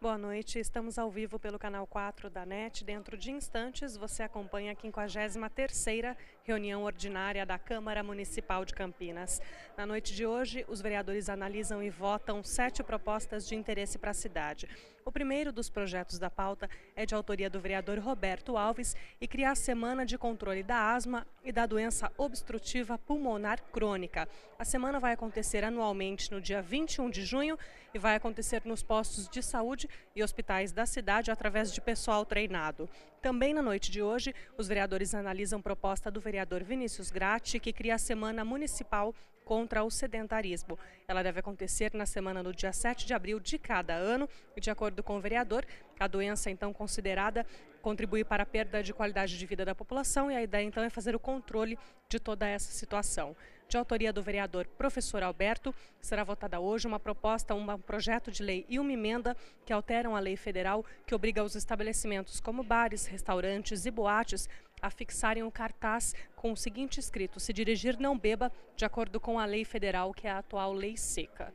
Boa noite, estamos ao vivo pelo canal 4 da NET. Dentro de instantes, você acompanha a 53ª reunião ordinária da Câmara Municipal de Campinas. Na noite de hoje, os vereadores analisam e votam 7 propostas de interesse para a cidade. O primeiro dos projetos da pauta é de autoria do vereador Roberto Alves e cria a Semana de Controle da Asma e da Doença Obstrutiva Pulmonar Crônica. A semana vai acontecer anualmente no dia 21 de junho e vai acontecer nos postos de saúde e hospitais da cidade através de pessoal treinado. Também na noite de hoje, os vereadores analisam proposta do vereador Vinícius Gratti, que cria a Semana Municipal contra o Sedentarismo. Ela deve acontecer na semana do dia 7 de abril de cada ano e, de acordo com o vereador, a doença então considerada contribui para a perda de qualidade de vida da população e a ideia então é fazer o controle de toda essa situação. De autoria do vereador Professor Alberto, será votada hoje uma proposta, um projeto de lei e uma emenda que alteram a lei federal que obriga os estabelecimentos como bares, restaurantes e boates a fixarem um cartaz com o seguinte escrito: se dirigir não beba, de acordo com a lei federal, que é a atual lei seca.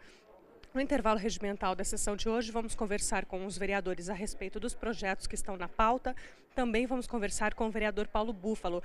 No intervalo regimental da sessão de hoje, vamos conversar com os vereadores a respeito dos projetos que estão na pauta. Também vamos conversar com o vereador Paulo Búfalo.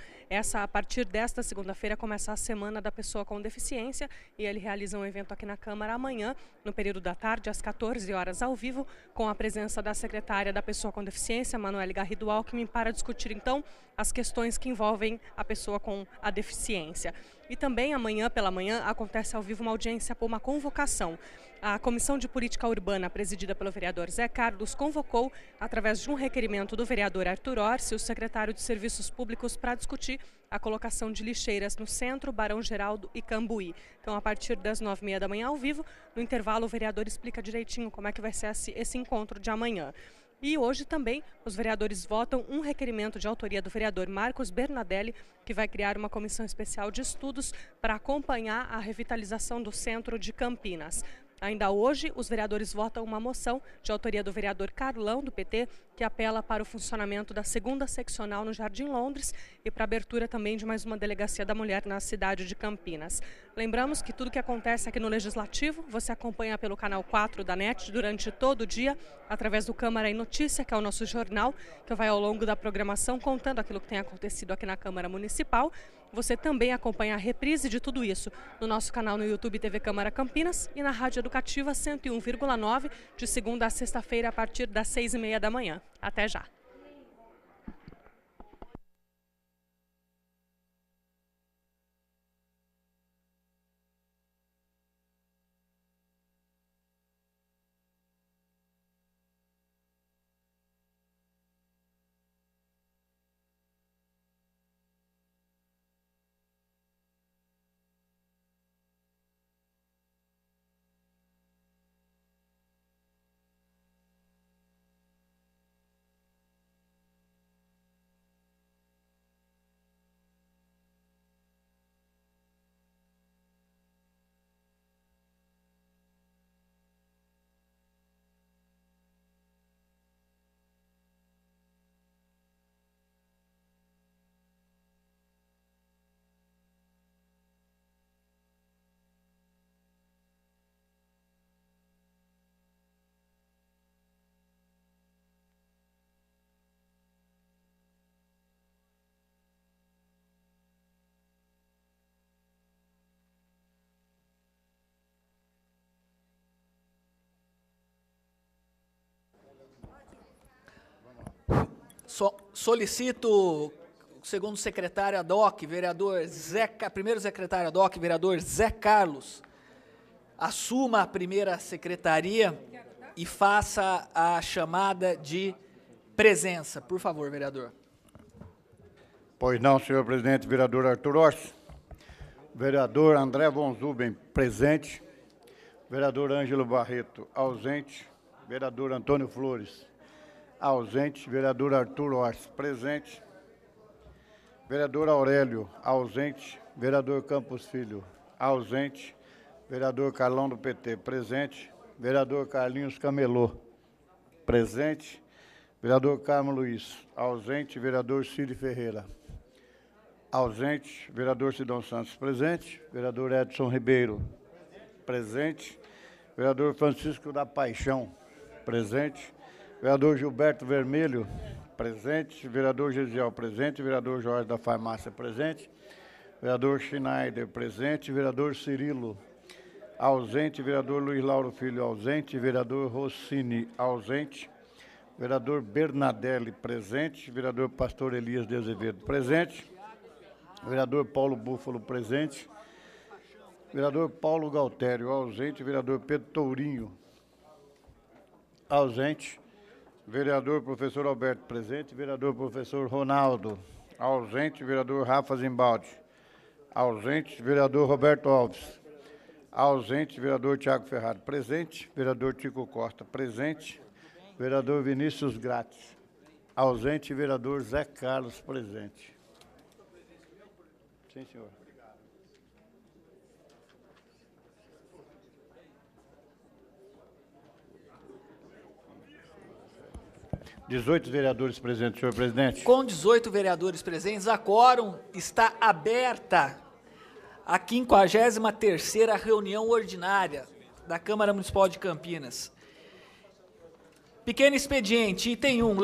A partir desta segunda-feira, começa a Semana da Pessoa com Deficiência e ele realiza um evento aqui na Câmara amanhã, no período da tarde, às 14 horas, ao vivo, com a presença da secretária da Pessoa com Deficiência, Manoele Garrido Alckmin, para discutir, então, as questões que envolvem a pessoa com a deficiência. E também amanhã, pela manhã, acontece ao vivo uma audiência por uma convocação. A Comissão de Política Urbana, presidida pelo vereador Zé Carlos, convocou, através de um requerimento do vereador Arthur Orsi, o secretário de Serviços Públicos, para discutir a colocação de lixeiras no centro, Barão Geraldo e Cambuí. Então, a partir das 9h30 da manhã, ao vivo, no intervalo, o vereador explica direitinho como é que vai ser esse encontro de amanhã. E hoje também os vereadores votam um requerimento de autoria do vereador Marcos Bernadelli, que vai criar uma comissão especial de estudos para acompanhar a revitalização do centro de Campinas. Ainda hoje, os vereadores votam uma moção de autoria do vereador Carlão, do PT, que apela para o funcionamento da 2ª seccional no Jardim Londres e para a abertura também de mais uma delegacia da mulher na cidade de Campinas. Lembramos que tudo que acontece aqui no Legislativo, você acompanha pelo canal 4 da NET durante todo o dia, através do Câmara em Notícia, que é o nosso jornal, que vai ao longo da programação contando aquilo que tem acontecido aqui na Câmara Municipal. Você também acompanha a reprise de tudo isso no nosso canal no YouTube TV Câmara Campinas e na Rádio Educativa 101,9, de segunda a sexta-feira, a partir das 6h30 da manhã. Até já! Solicito o segundo secretário ad hoc, primeiro secretário ad hoc, vereador Zé Carlos, assuma a primeira secretaria e faça a chamada de presença. Por favor, vereador. Pois não, senhor presidente. Vereador Arthur Orsi. Vereador André von Zuben, presente. Vereador Ângelo Barreto, ausente. Vereador Antônio Flores, ausente. Vereador Arthur Orsi, presente. Vereador Aurélio, ausente. Vereador Campos Filho, ausente. Vereador Carlão do PT, presente. Vereador Carlinhos Camelô, presente. Vereador Carmo Luiz, ausente. Vereador Círio Ferreira, ausente. Vereador Sidão Santos, presente. Vereador Edson Ribeiro, presente. Vereador Francisco da Paixão, presente. Vereador Gilberto Vermelho, presente. Vereador Gesiel, presente. Vereador Jorge da Farmácia, presente. Vereador Schneider, presente. Vereador Cirilo, ausente. Vereador Luiz Lauro Filho, ausente. Vereador Rossini, ausente. Vereador Bernadelli, presente. Vereador Pastor Elias de Azevedo, presente. Vereador Paulo Búfalo, presente. Vereador Paulo Galtério, ausente. Vereador Pedro Tourinho, ausente. Vereador Professor Alberto, presente. Vereador Professor Ronaldo, ausente. Vereador Rafa Zimbaldi, ausente. Vereador Roberto Alves, ausente. Vereador Tiago Ferrari, presente. Vereador Tico Costa, presente. Vereador Vinícius Gratz, ausente. Vereador Zé Carlos, presente. Sim, senhor. 18 vereadores presentes, senhor presidente. Com 18 vereadores presentes, a quórum está aberta a 53ª reunião ordinária da Câmara Municipal de Campinas. Pequeno expediente, item 1,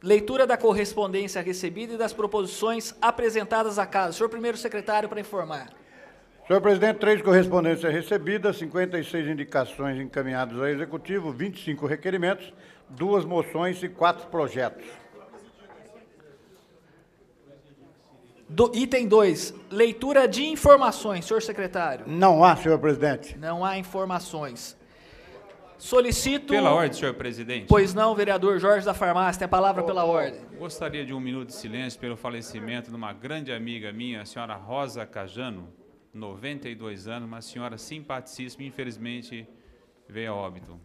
leitura da correspondência recebida e das proposições apresentadas à casa. Senhor primeiro secretário, para informar. Senhor presidente, 3 correspondências recebidas, 56 indicações encaminhadas ao Executivo, 25 requerimentos, 2 moções e 4 projetos. Item 2, leitura de informações. Senhor secretário. Não há, senhor presidente. Não há informações. Solicito... Pela ordem, senhor presidente. Pois não, vereador Jorge da Farmácia, tem a palavra pela ordem. Gostaria de 1 minuto de silêncio pelo falecimento de uma grande amiga minha, a senhora Rosa Cajano, 92 anos, uma senhora simpaticíssima, infelizmente veio a óbito.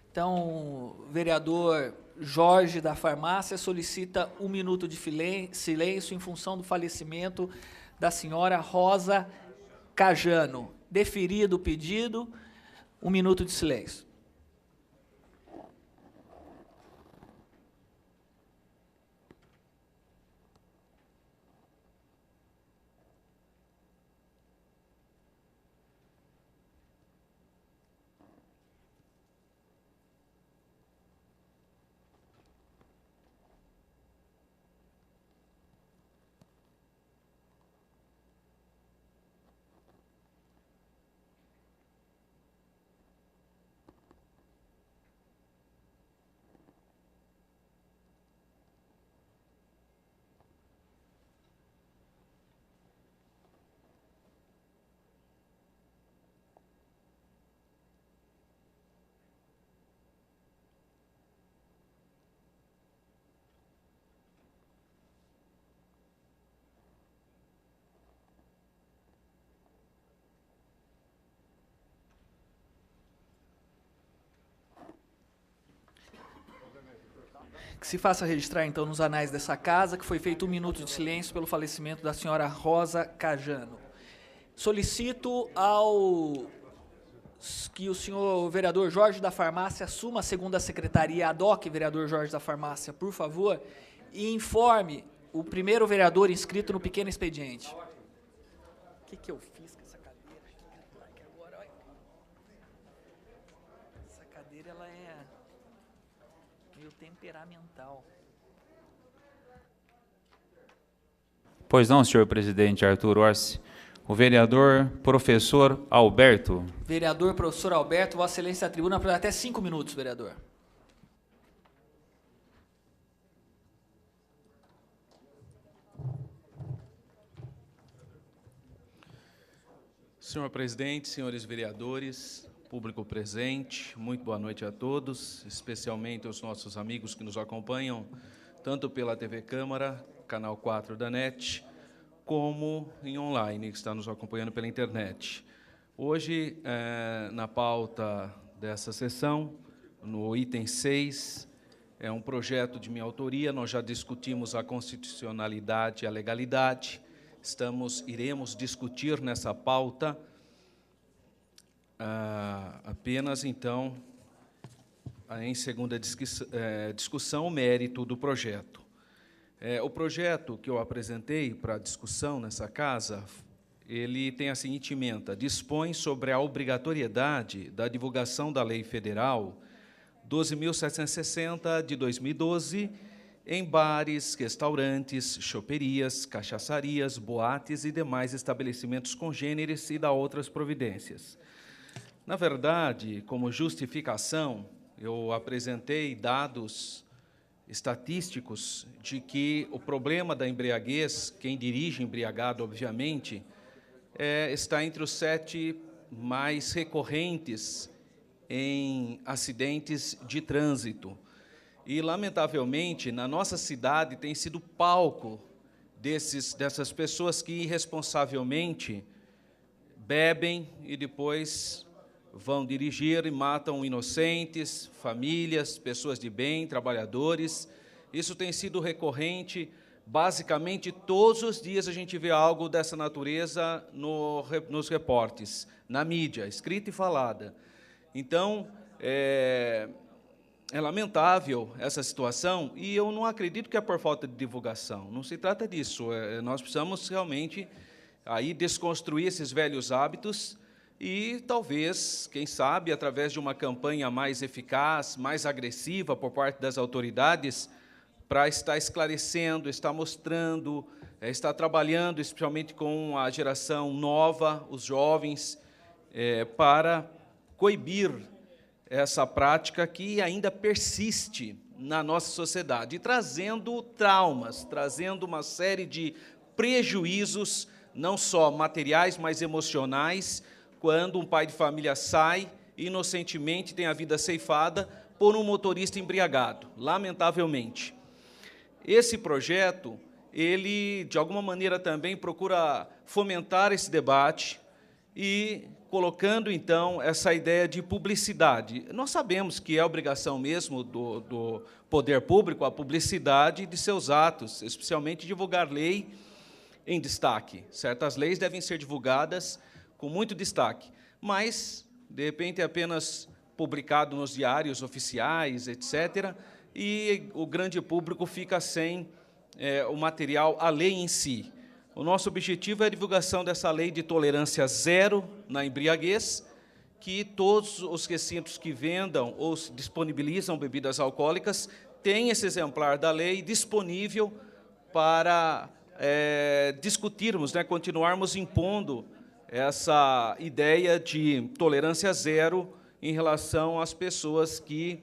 Então, vereador Jorge da Farmácia solicita 1 minuto de silêncio em função do falecimento da senhora Rosa Cajano. Deferido o pedido, 1 minuto de silêncio. Que se faça registrar, então, nos anais dessa casa, que foi feito 1 minuto de silêncio pelo falecimento da senhora Rosa Cajano. Solicito que o senhor vereador Jorge da Farmácia assuma a 2ª secretaria ad hoc, vereador Jorge da Farmácia, por favor, e informe o primeiro vereador inscrito no pequeno expediente. O que eu fiz com essa cadeira? Agora, olha. Essa cadeira, ela é meio temperamental. Pois não, senhor presidente Arthur Orsi. O vereador professor Alberto. Vereador professor Alberto, Vossa Excelência da tribuna por até 5 minutos, vereador. Senhor presidente, senhores vereadores, público presente, muito boa noite a todos, especialmente aos nossos amigos que nos acompanham, tanto pela TV Câmara, canal 4 da NET, como em online, que está nos acompanhando pela internet. Hoje, na pauta dessa sessão, no item 6, é um projeto de minha autoria, nós já discutimos a constitucionalidade e a legalidade, iremos discutir nessa pauta apenas, então, em segunda discussão, o mérito do projeto. O projeto que eu apresentei para discussão nessa casa, ele tem a seguinte ementa: dispõe sobre a obrigatoriedade da divulgação da Lei Federal 12.760 de 2012, em bares, restaurantes, choperias, cachaçarias, boates e demais estabelecimentos congêneres e da outras providências. Na verdade, como justificação, eu apresentei dados estatísticos de que o problema da embriaguez, quem dirige embriagado, obviamente, está entre os 7 mais recorrentes em acidentes de trânsito. E, lamentavelmente, na nossa cidade tem sido palco dessas pessoas que irresponsavelmente bebem e depois vão dirigir e matam inocentes, famílias, pessoas de bem, trabalhadores. Isso tem sido recorrente. Basicamente, todos os dias a gente vê algo dessa natureza nos reportes, na mídia, escrita e falada. Então, é lamentável essa situação, e eu não acredito que é por falta de divulgação. Não se trata disso. Nós precisamos realmente aí desconstruir esses velhos hábitos e talvez, quem sabe, através de uma campanha mais eficaz, mais agressiva por parte das autoridades, para estar esclarecendo, estar mostrando, estar trabalhando, especialmente com a geração nova, os jovens, para coibir essa prática que ainda persiste na nossa sociedade, trazendo traumas, trazendo uma série de prejuízos, não só materiais, mas emocionais, quando um pai de família sai, inocentemente tem a vida ceifada por um motorista embriagado, lamentavelmente. Esse projeto, ele, de alguma maneira, também procura fomentar esse debate e colocando, então, essa ideia de publicidade. Nós sabemos que é obrigação mesmo do poder público a publicidade de seus atos, especialmente divulgar lei em destaque. Certas leis devem ser divulgadas com muito destaque, mas, de repente, é apenas publicado nos diários oficiais, etc., e o grande público fica sem o material, a lei em si. O nosso objetivo é a divulgação dessa lei de tolerância zero na embriaguez, que todos os recintos que vendam ou disponibilizam bebidas alcoólicas têm esse exemplar da lei disponível para discutirmos, continuarmos impondo essa ideia de tolerância zero em relação às pessoas que,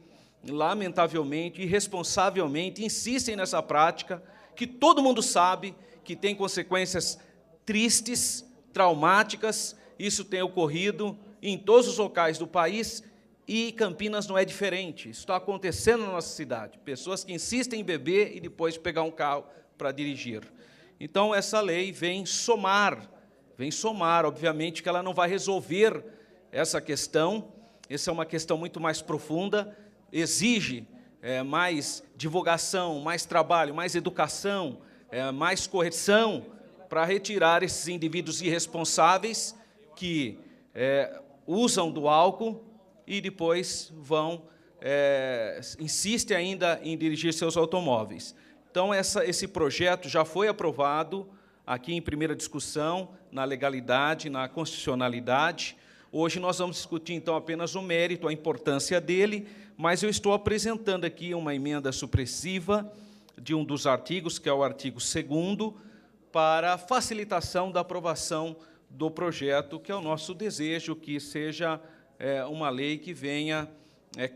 lamentavelmente, irresponsavelmente, insistem nessa prática, que todo mundo sabe que tem consequências tristes, traumáticas. Isso tem ocorrido em todos os locais do país e Campinas não é diferente. Isso está acontecendo na nossa cidade. Pessoas que insistem em beber e depois pegar um carro para dirigir. Então, essa lei vem somar, obviamente que ela não vai resolver essa questão. Essa é uma questão muito mais profunda, exige mais divulgação, mais trabalho, mais educação, mais correção para retirar esses indivíduos irresponsáveis que usam do álcool e depois insistem ainda em dirigir seus automóveis. Então, esse projeto já foi aprovado aqui em primeira discussão, na legalidade, na constitucionalidade. Hoje nós vamos discutir, então, apenas o mérito, a importância dele, mas eu estou apresentando aqui uma emenda supressiva de um dos artigos, que é o artigo 2º, para facilitação da aprovação do projeto, que é o nosso desejo, que seja uma lei que venha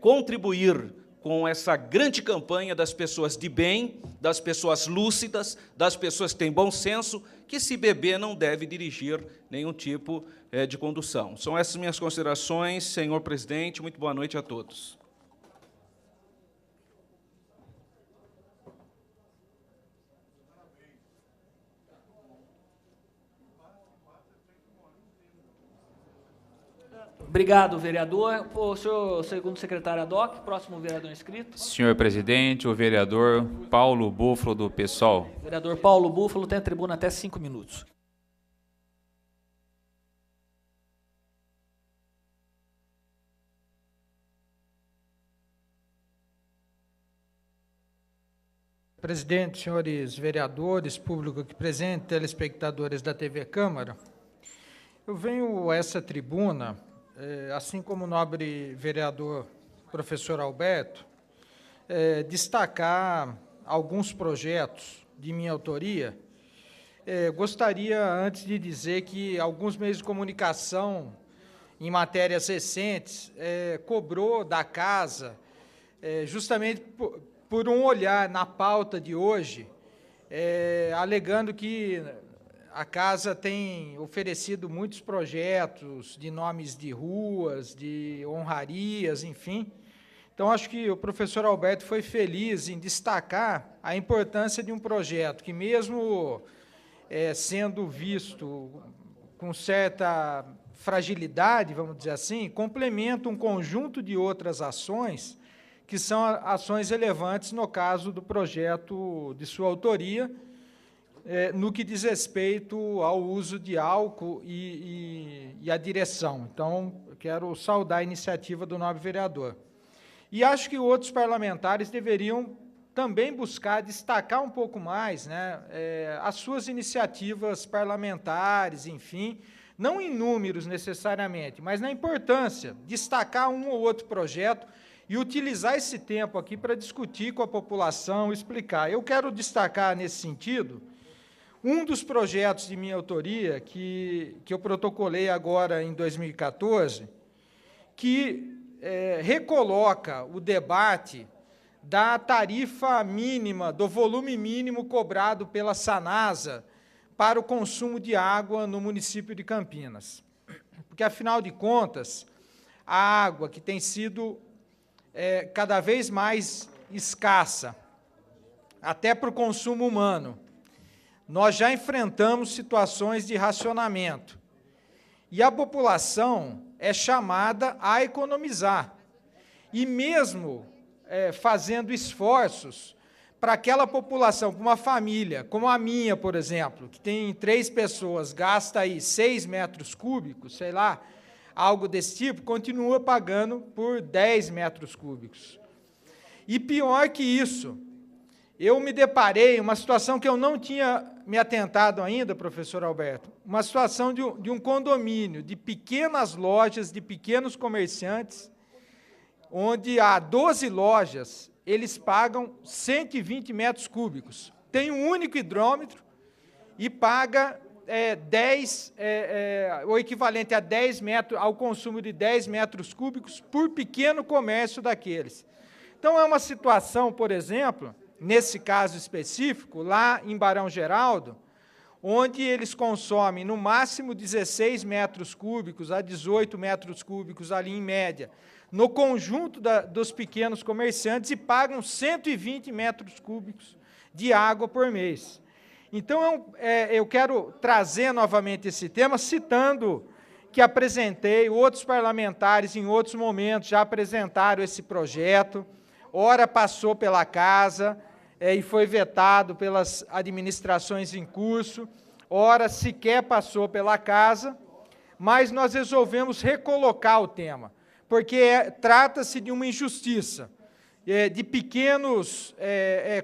contribuir com essa grande campanha das pessoas de bem, das pessoas lúcidas, das pessoas que têm bom senso, que se beber não deve dirigir nenhum tipo de condução. São essas minhas considerações, senhor presidente. Muito boa noite a todos. Obrigado, vereador. O senhor segundo secretário Adoc, próximo vereador inscrito. Senhor presidente, o vereador Paulo Búfalo, do PSOL. Vereador Paulo Búfalo tem a tribuna até 5 minutos. Presidente, senhores vereadores, público aqui presente, telespectadores da TV Câmara, eu venho a essa tribuna, assim como o nobre vereador professor Alberto, destacar alguns projetos de minha autoria. Gostaria, antes de dizer que alguns meios de comunicação, em matérias recentes, cobrou da casa, justamente por um olhar na pauta de hoje, alegando que a casa tem oferecido muitos projetos de nomes de ruas, de honrarias, enfim. Então, acho que o professor Alberto foi feliz em destacar a importância de um projeto que, mesmo sendo visto com certa fragilidade, vamos dizer assim, complementa um conjunto de outras ações, que são ações relevantes no caso do projeto de sua autoria, no que diz respeito ao uso de álcool e a direção. Então, eu quero saudar a iniciativa do nobre vereador. E acho que outros parlamentares deveriam também buscar destacar um pouco mais, né, as suas iniciativas parlamentares, enfim, não em números necessariamente, mas na importância, destacar um ou outro projeto e utilizar esse tempo aqui para discutir com a população, explicar. Eu quero destacar, nesse sentido, um dos projetos de minha autoria, que eu protocolei agora em 2014, que recoloca o debate da tarifa mínima, do volume mínimo cobrado pela Sanasa para o consumo de água no município de Campinas. Porque, afinal de contas, a água que tem sido cada vez mais escassa, até para o consumo humano, nós já enfrentamos situações de racionamento. E a população é chamada a economizar. E mesmo fazendo esforços para aquela população, uma família, como a minha, por exemplo, que tem 3 pessoas, gasta aí 6 metros cúbicos, sei lá, algo desse tipo, continua pagando por 10 metros cúbicos. E pior que isso, eu me deparei uma situação que eu não tinha me atentado ainda, professor Alberto, uma situação de um condomínio, de pequenas lojas, de pequenos comerciantes, onde há 12 lojas, eles pagam 120 metros cúbicos. Tem um único hidrômetro e paga o equivalente a 10 metros, ao consumo de 10 metros cúbicos por pequeno comércio daqueles. Então, é uma situação, por exemplo, nesse caso específico, lá em Barão Geraldo, onde eles consomem no máximo 16 metros cúbicos a 18 metros cúbicos ali em média, no conjunto dos pequenos comerciantes, e pagam 120 metros cúbicos de água por mês. Então, eu quero trazer novamente esse tema, citando que apresentei, outros parlamentares em outros momentos já apresentaram esse projeto, ora passou pela casa e foi vetado pelas administrações em curso, ora sequer passou pela casa, mas nós resolvemos recolocar o tema, porque trata-se de uma injustiça, de pequenos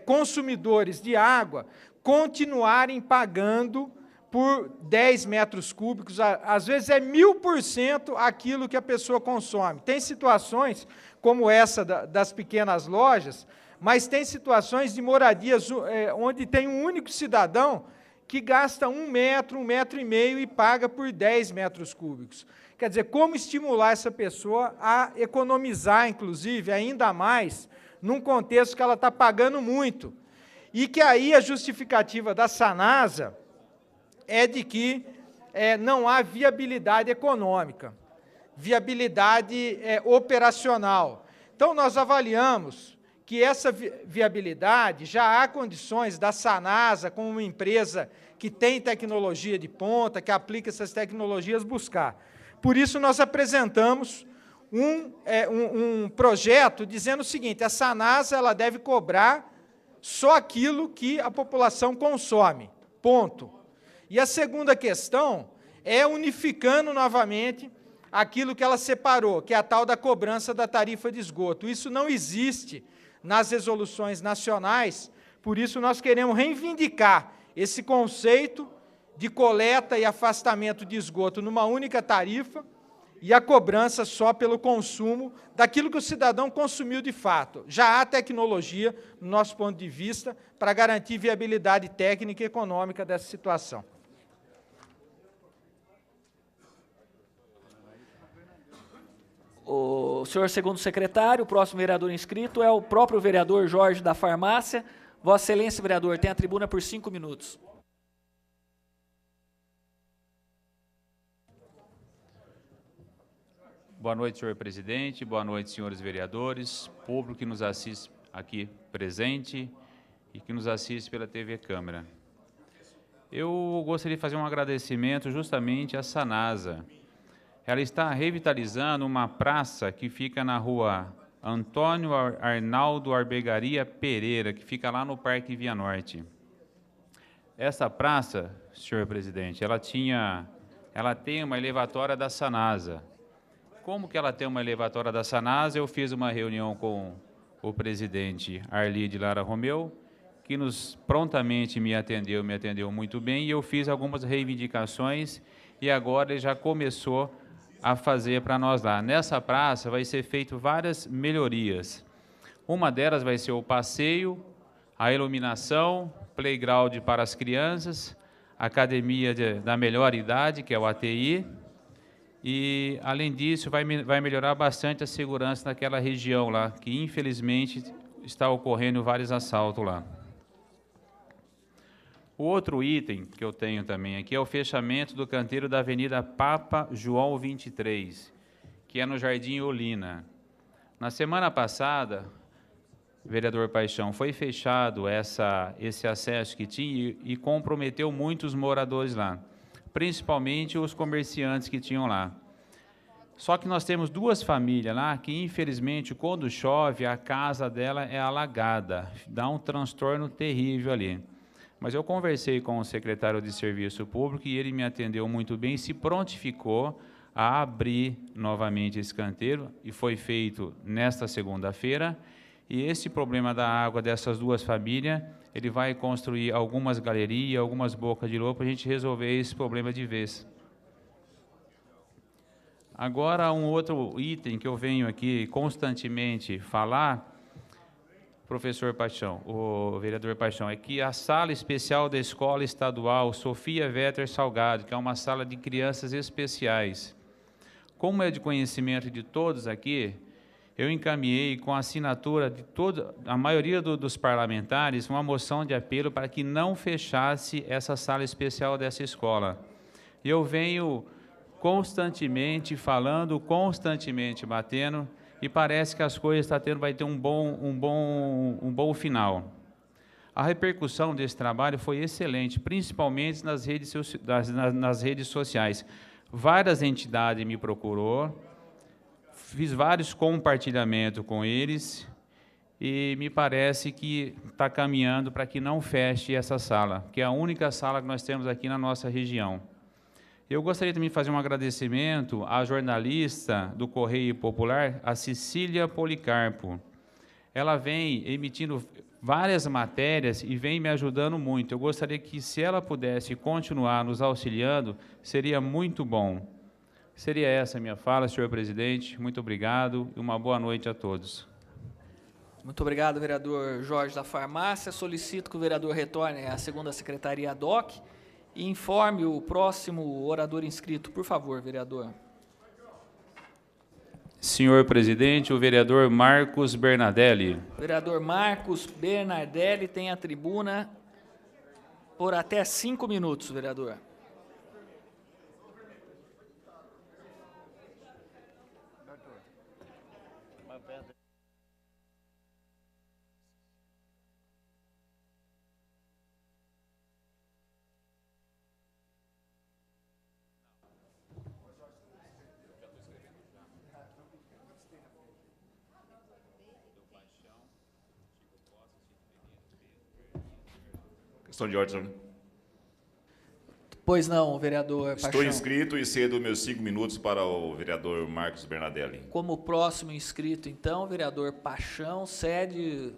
consumidores de água continuarem pagando por 10 metros cúbicos, às vezes é 1000% aquilo que a pessoa consome. Tem situações como essa das pequenas lojas, mas tem situações de moradias onde tem um único cidadão que gasta 1 metro, 1,5 metros e paga por 10 metros cúbicos. Quer dizer, como estimular essa pessoa a economizar, inclusive, ainda mais, num contexto que ela está pagando muito. E que aí a justificativa da Sanasa é de que não há viabilidade econômica, viabilidade operacional. Então, nós avaliamos que essa viabilidade, já há condições da Sanasa, como uma empresa que tem tecnologia de ponta, que aplica essas tecnologias, buscar. Por isso, nós apresentamos um projeto dizendo o seguinte: a Sanasa ela deve cobrar só aquilo que a população consome, ponto. E a segunda questão é unificando novamente aquilo que ela separou, que é a tal da cobrança da tarifa de esgoto. Isso não existe nas resoluções nacionais, por isso nós queremos reivindicar esse conceito de coleta e afastamento de esgoto numa única tarifa, e a cobrança só pelo consumo daquilo que o cidadão consumiu de fato. Já há tecnologia, no nosso ponto de vista, para garantir viabilidade técnica e econômica dessa situação. O senhor segundo secretário, o próximo vereador inscrito é o próprio vereador Jorge da Farmácia. Vossa Excelência, vereador, tem a tribuna por 5 minutos. Boa noite, senhor presidente. Boa noite, senhores vereadores, público que nos assiste aqui presente e que nos assiste pela TV Câmara. Eu gostaria de fazer um agradecimento justamente à Sanasa. Ela está revitalizando uma praça que fica na rua Antônio Arnaldo Arbegaria Pereira, que fica lá no Parque Via Norte. Essa praça, senhor presidente, ela tem uma elevatória da Sanasa. Como que ela tem uma elevatória da Sanasa? Eu fiz uma reunião com o presidente Arlide Lara Romeu, que prontamente me atendeu muito bem, e eu fiz algumas reivindicações, e agora ele já começou a fazer para nós lá. Nessa praça vai ser feito várias melhorias. Uma delas vai ser o passeio, a iluminação, playground para as crianças, academia da melhor idade, que é o ATI, e, além disso, vai melhorar bastante a segurança naquela região lá, que, infelizmente, está ocorrendo vários assaltos lá. O outro item que eu tenho também aqui é o fechamento do canteiro da Avenida Papa João 23, que é no Jardim Olina. Na semana passada, vereador Paixão, foi fechado esse acesso que tinha e comprometeu muitos moradores lá, principalmente os comerciantes que tinham lá. Só que nós temos duas famílias lá que, infelizmente, quando chove, a casa dela é alagada, dá um transtorno terrível ali. Mas eu conversei com o secretário de Serviço Público e ele me atendeu muito bem e se prontificou a abrir novamente esse canteiro, e foi feito nesta segunda-feira. E esse problema da água dessas duas famílias, ele vai construir algumas galerias, algumas bocas de lobo para a gente resolver esse problema de vez. Agora, um outro item que eu venho aqui constantemente falar, professor Paixão, o vereador Paixão, é que a sala especial da Escola Estadual Sofia Vetter Salgado, que é uma sala de crianças especiais, como é de conhecimento de todos aqui, eu encaminhei com a assinatura de a maioria dos parlamentares uma moção de apelo para que não fechasse essa sala especial dessa escola. Eu venho constantemente falando, constantemente batendo, e parece que as coisas vai ter um bom final. A repercussão desse trabalho foi excelente, principalmente nas redes sociais. Várias entidades me procurou, fiz vários compartilhamentos com eles, e me parece que está caminhando para que não feche essa sala, que é a única sala que nós temos aqui na nossa região. Eu gostaria também de fazer um agradecimento à jornalista do Correio Popular, a Cecília Policarpo. Ela vem emitindo várias matérias e vem me ajudando muito. Eu gostaria que, se ela pudesse continuar nos auxiliando, seria muito bom. Seria essa a minha fala, senhor presidente. Muito obrigado e uma boa noite a todos. Muito obrigado, vereador Jorge da Farmácia. Solicito que o vereador retorne à segunda secretaria ad hoc e informe o próximo orador inscrito, por favor, vereador. Senhor presidente, o vereador Marcos Bernardelli. Vereador Marcos Bernardelli tem a tribuna por até 5 minutos, vereador. Questão de ordem. Pois não, vereador Paixão. Estou inscrito e cedo meus 5 minutos para o vereador Marcos Bernardelli. Como próximo inscrito, então, vereador Paixão cede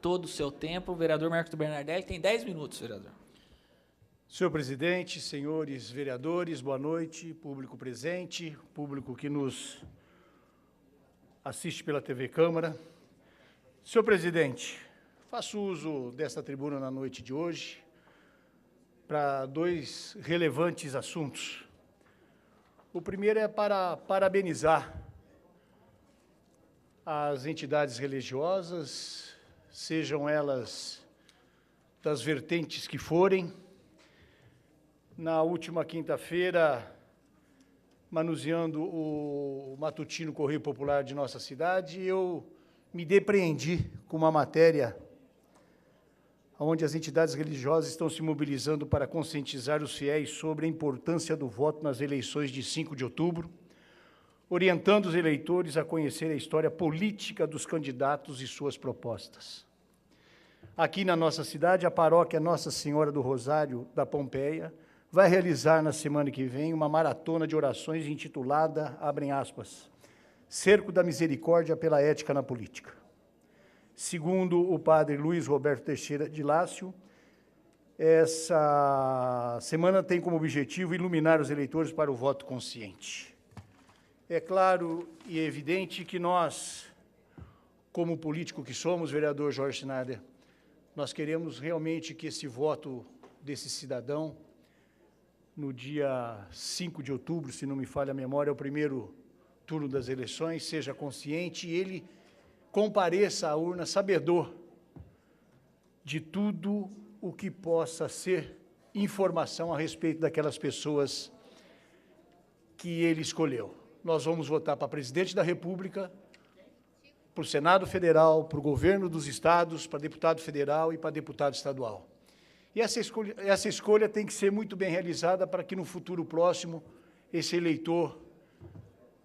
todo o seu tempo. O vereador Marcos Bernardelli tem 10 minutos, vereador. Senhor presidente, senhores vereadores, boa noite, público presente, público que nos assiste pela TV Câmara. Senhor presidente, faço uso desta tribuna na noite de hoje para dois relevantes assuntos. O primeiro é para parabenizar as entidades religiosas, sejam elas das vertentes que forem. Na última quinta-feira, manuseando o matutino Correio Popular de nossa cidade, eu me depreendi com uma matéria onde as entidades religiosas estão se mobilizando para conscientizar os fiéis sobre a importância do voto nas eleições de 5 de outubro, orientando os eleitores a conhecer a história política dos candidatos e suas propostas. Aqui na nossa cidade, a paróquia Nossa Senhora do Rosário da Pompeia vai realizar na semana que vem uma maratona de orações intitulada, abrem aspas, Cerco da Misericórdia pela Ética na Política. Segundo o padre Luiz Roberto Teixeira de Lácio, essa semana tem como objetivo iluminar os eleitores para o voto consciente. É claro e evidente que nós, como político que somos, vereador Jorge Schneider, nós queremos realmente que esse voto desse cidadão, no dia 5 de outubro, se não me falha a memória, é o primeiro turno das eleições, seja consciente e ele compareça à urna sabedor de tudo o que possa ser informação a respeito daquelas pessoas que ele escolheu. Nós vamos votar para presidente da República, para o Senado Federal, para o governo dos estados, para deputado federal e para deputado estadual. E essa escolha tem que ser muito bem realizada para que no futuro próximo esse eleitor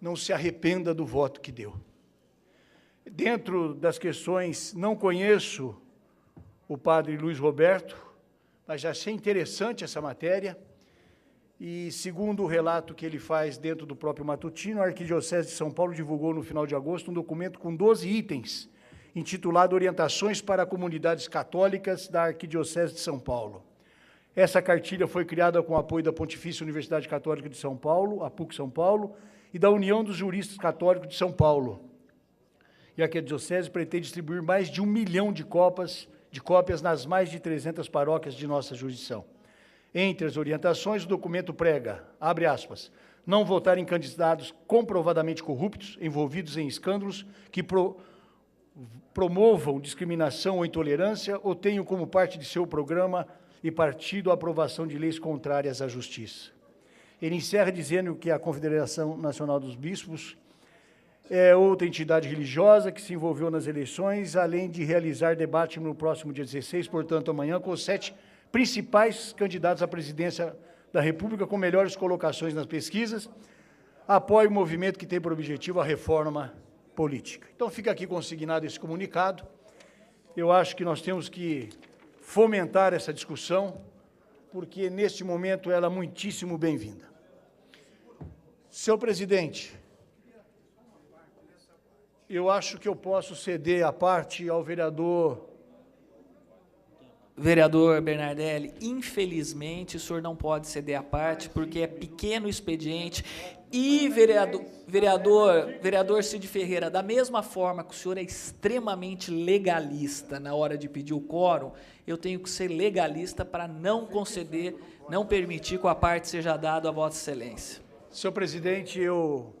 não se arrependa do voto que deu. Dentro das questões, não conheço o padre Luiz Roberto, mas já achei interessante essa matéria, e segundo o relato que ele faz dentro do próprio matutino, a Arquidiocese de São Paulo divulgou no final de agosto um documento com 12 itens, intitulado Orientações para Comunidades Católicas da Arquidiocese de São Paulo. Essa cartilha foi criada com o apoio da Pontifícia Universidade Católica de São Paulo, a PUC São Paulo, e da União dos Juristas Católicos de São Paulo. E a Arquidiocese pretende distribuir mais de 1 milhão de cópias nas mais de 300 paróquias de nossa jurisdição. Entre as orientações, o documento prega, abre aspas, não votar em candidatos comprovadamente corruptos, envolvidos em escândalos que promovam discriminação ou intolerância ou tenham como parte de seu programa e partido a aprovação de leis contrárias à justiça. Ele encerra dizendo que a Confederação Nacional dos Bispos é outra entidade religiosa que se envolveu nas eleições, além de realizar debate no próximo dia 16, portanto, amanhã, com os 7 principais candidatos à presidência da República com melhores colocações nas pesquisas, apoia o movimento que tem por objetivo a reforma política. Então, fica aqui consignado esse comunicado. Eu acho que nós temos que fomentar essa discussão, porque, neste momento, ela é muitíssimo bem-vinda. Senhor presidente, eu acho que eu posso ceder a parte ao vereador Bernardelli, infelizmente o senhor não pode ceder a parte, porque é pequeno o expediente. E, vereador Cid Ferreira, da mesma forma que o senhor é extremamente legalista na hora de pedir o quórum, eu tenho que ser legalista para não conceder, não permitir que a parte seja dada a Vossa Excelência. Senhor presidente, eu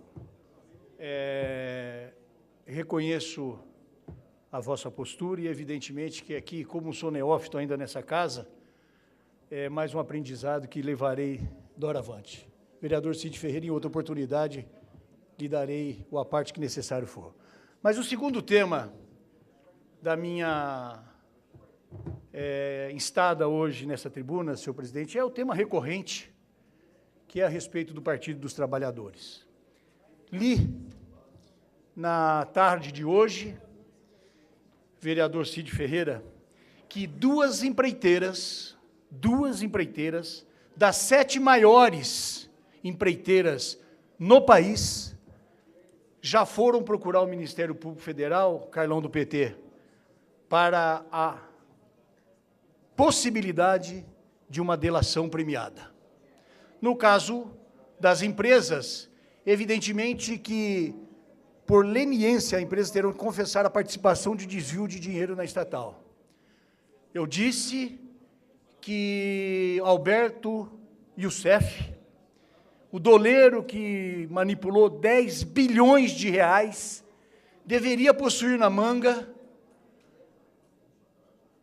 reconheço a vossa postura e, evidentemente, que aqui, como sou neófito ainda nessa casa, é mais um aprendizado que levarei doravante. Vereador Cid Ferreira, em outra oportunidade, lhe darei a parte que necessário for. Mas o segundo tema da minha estada hoje nessa tribuna, senhor presidente, é o tema recorrente, que é a respeito do Partido dos Trabalhadores. Li, na tarde de hoje, vereador Cid Ferreira, que duas empreiteiras das 7 maiores empreiteiras no país já foram procurar o Ministério Público Federal, Carlão do PT, para a possibilidade de uma delação premiada. No caso das empresas, evidentemente que, por leniência, a empresa terão que confessar a participação de desvio de dinheiro na estatal. Eu disse que Alberto Youssef, o doleiro que manipulou 10 bilhões de reais, deveria possuir na manga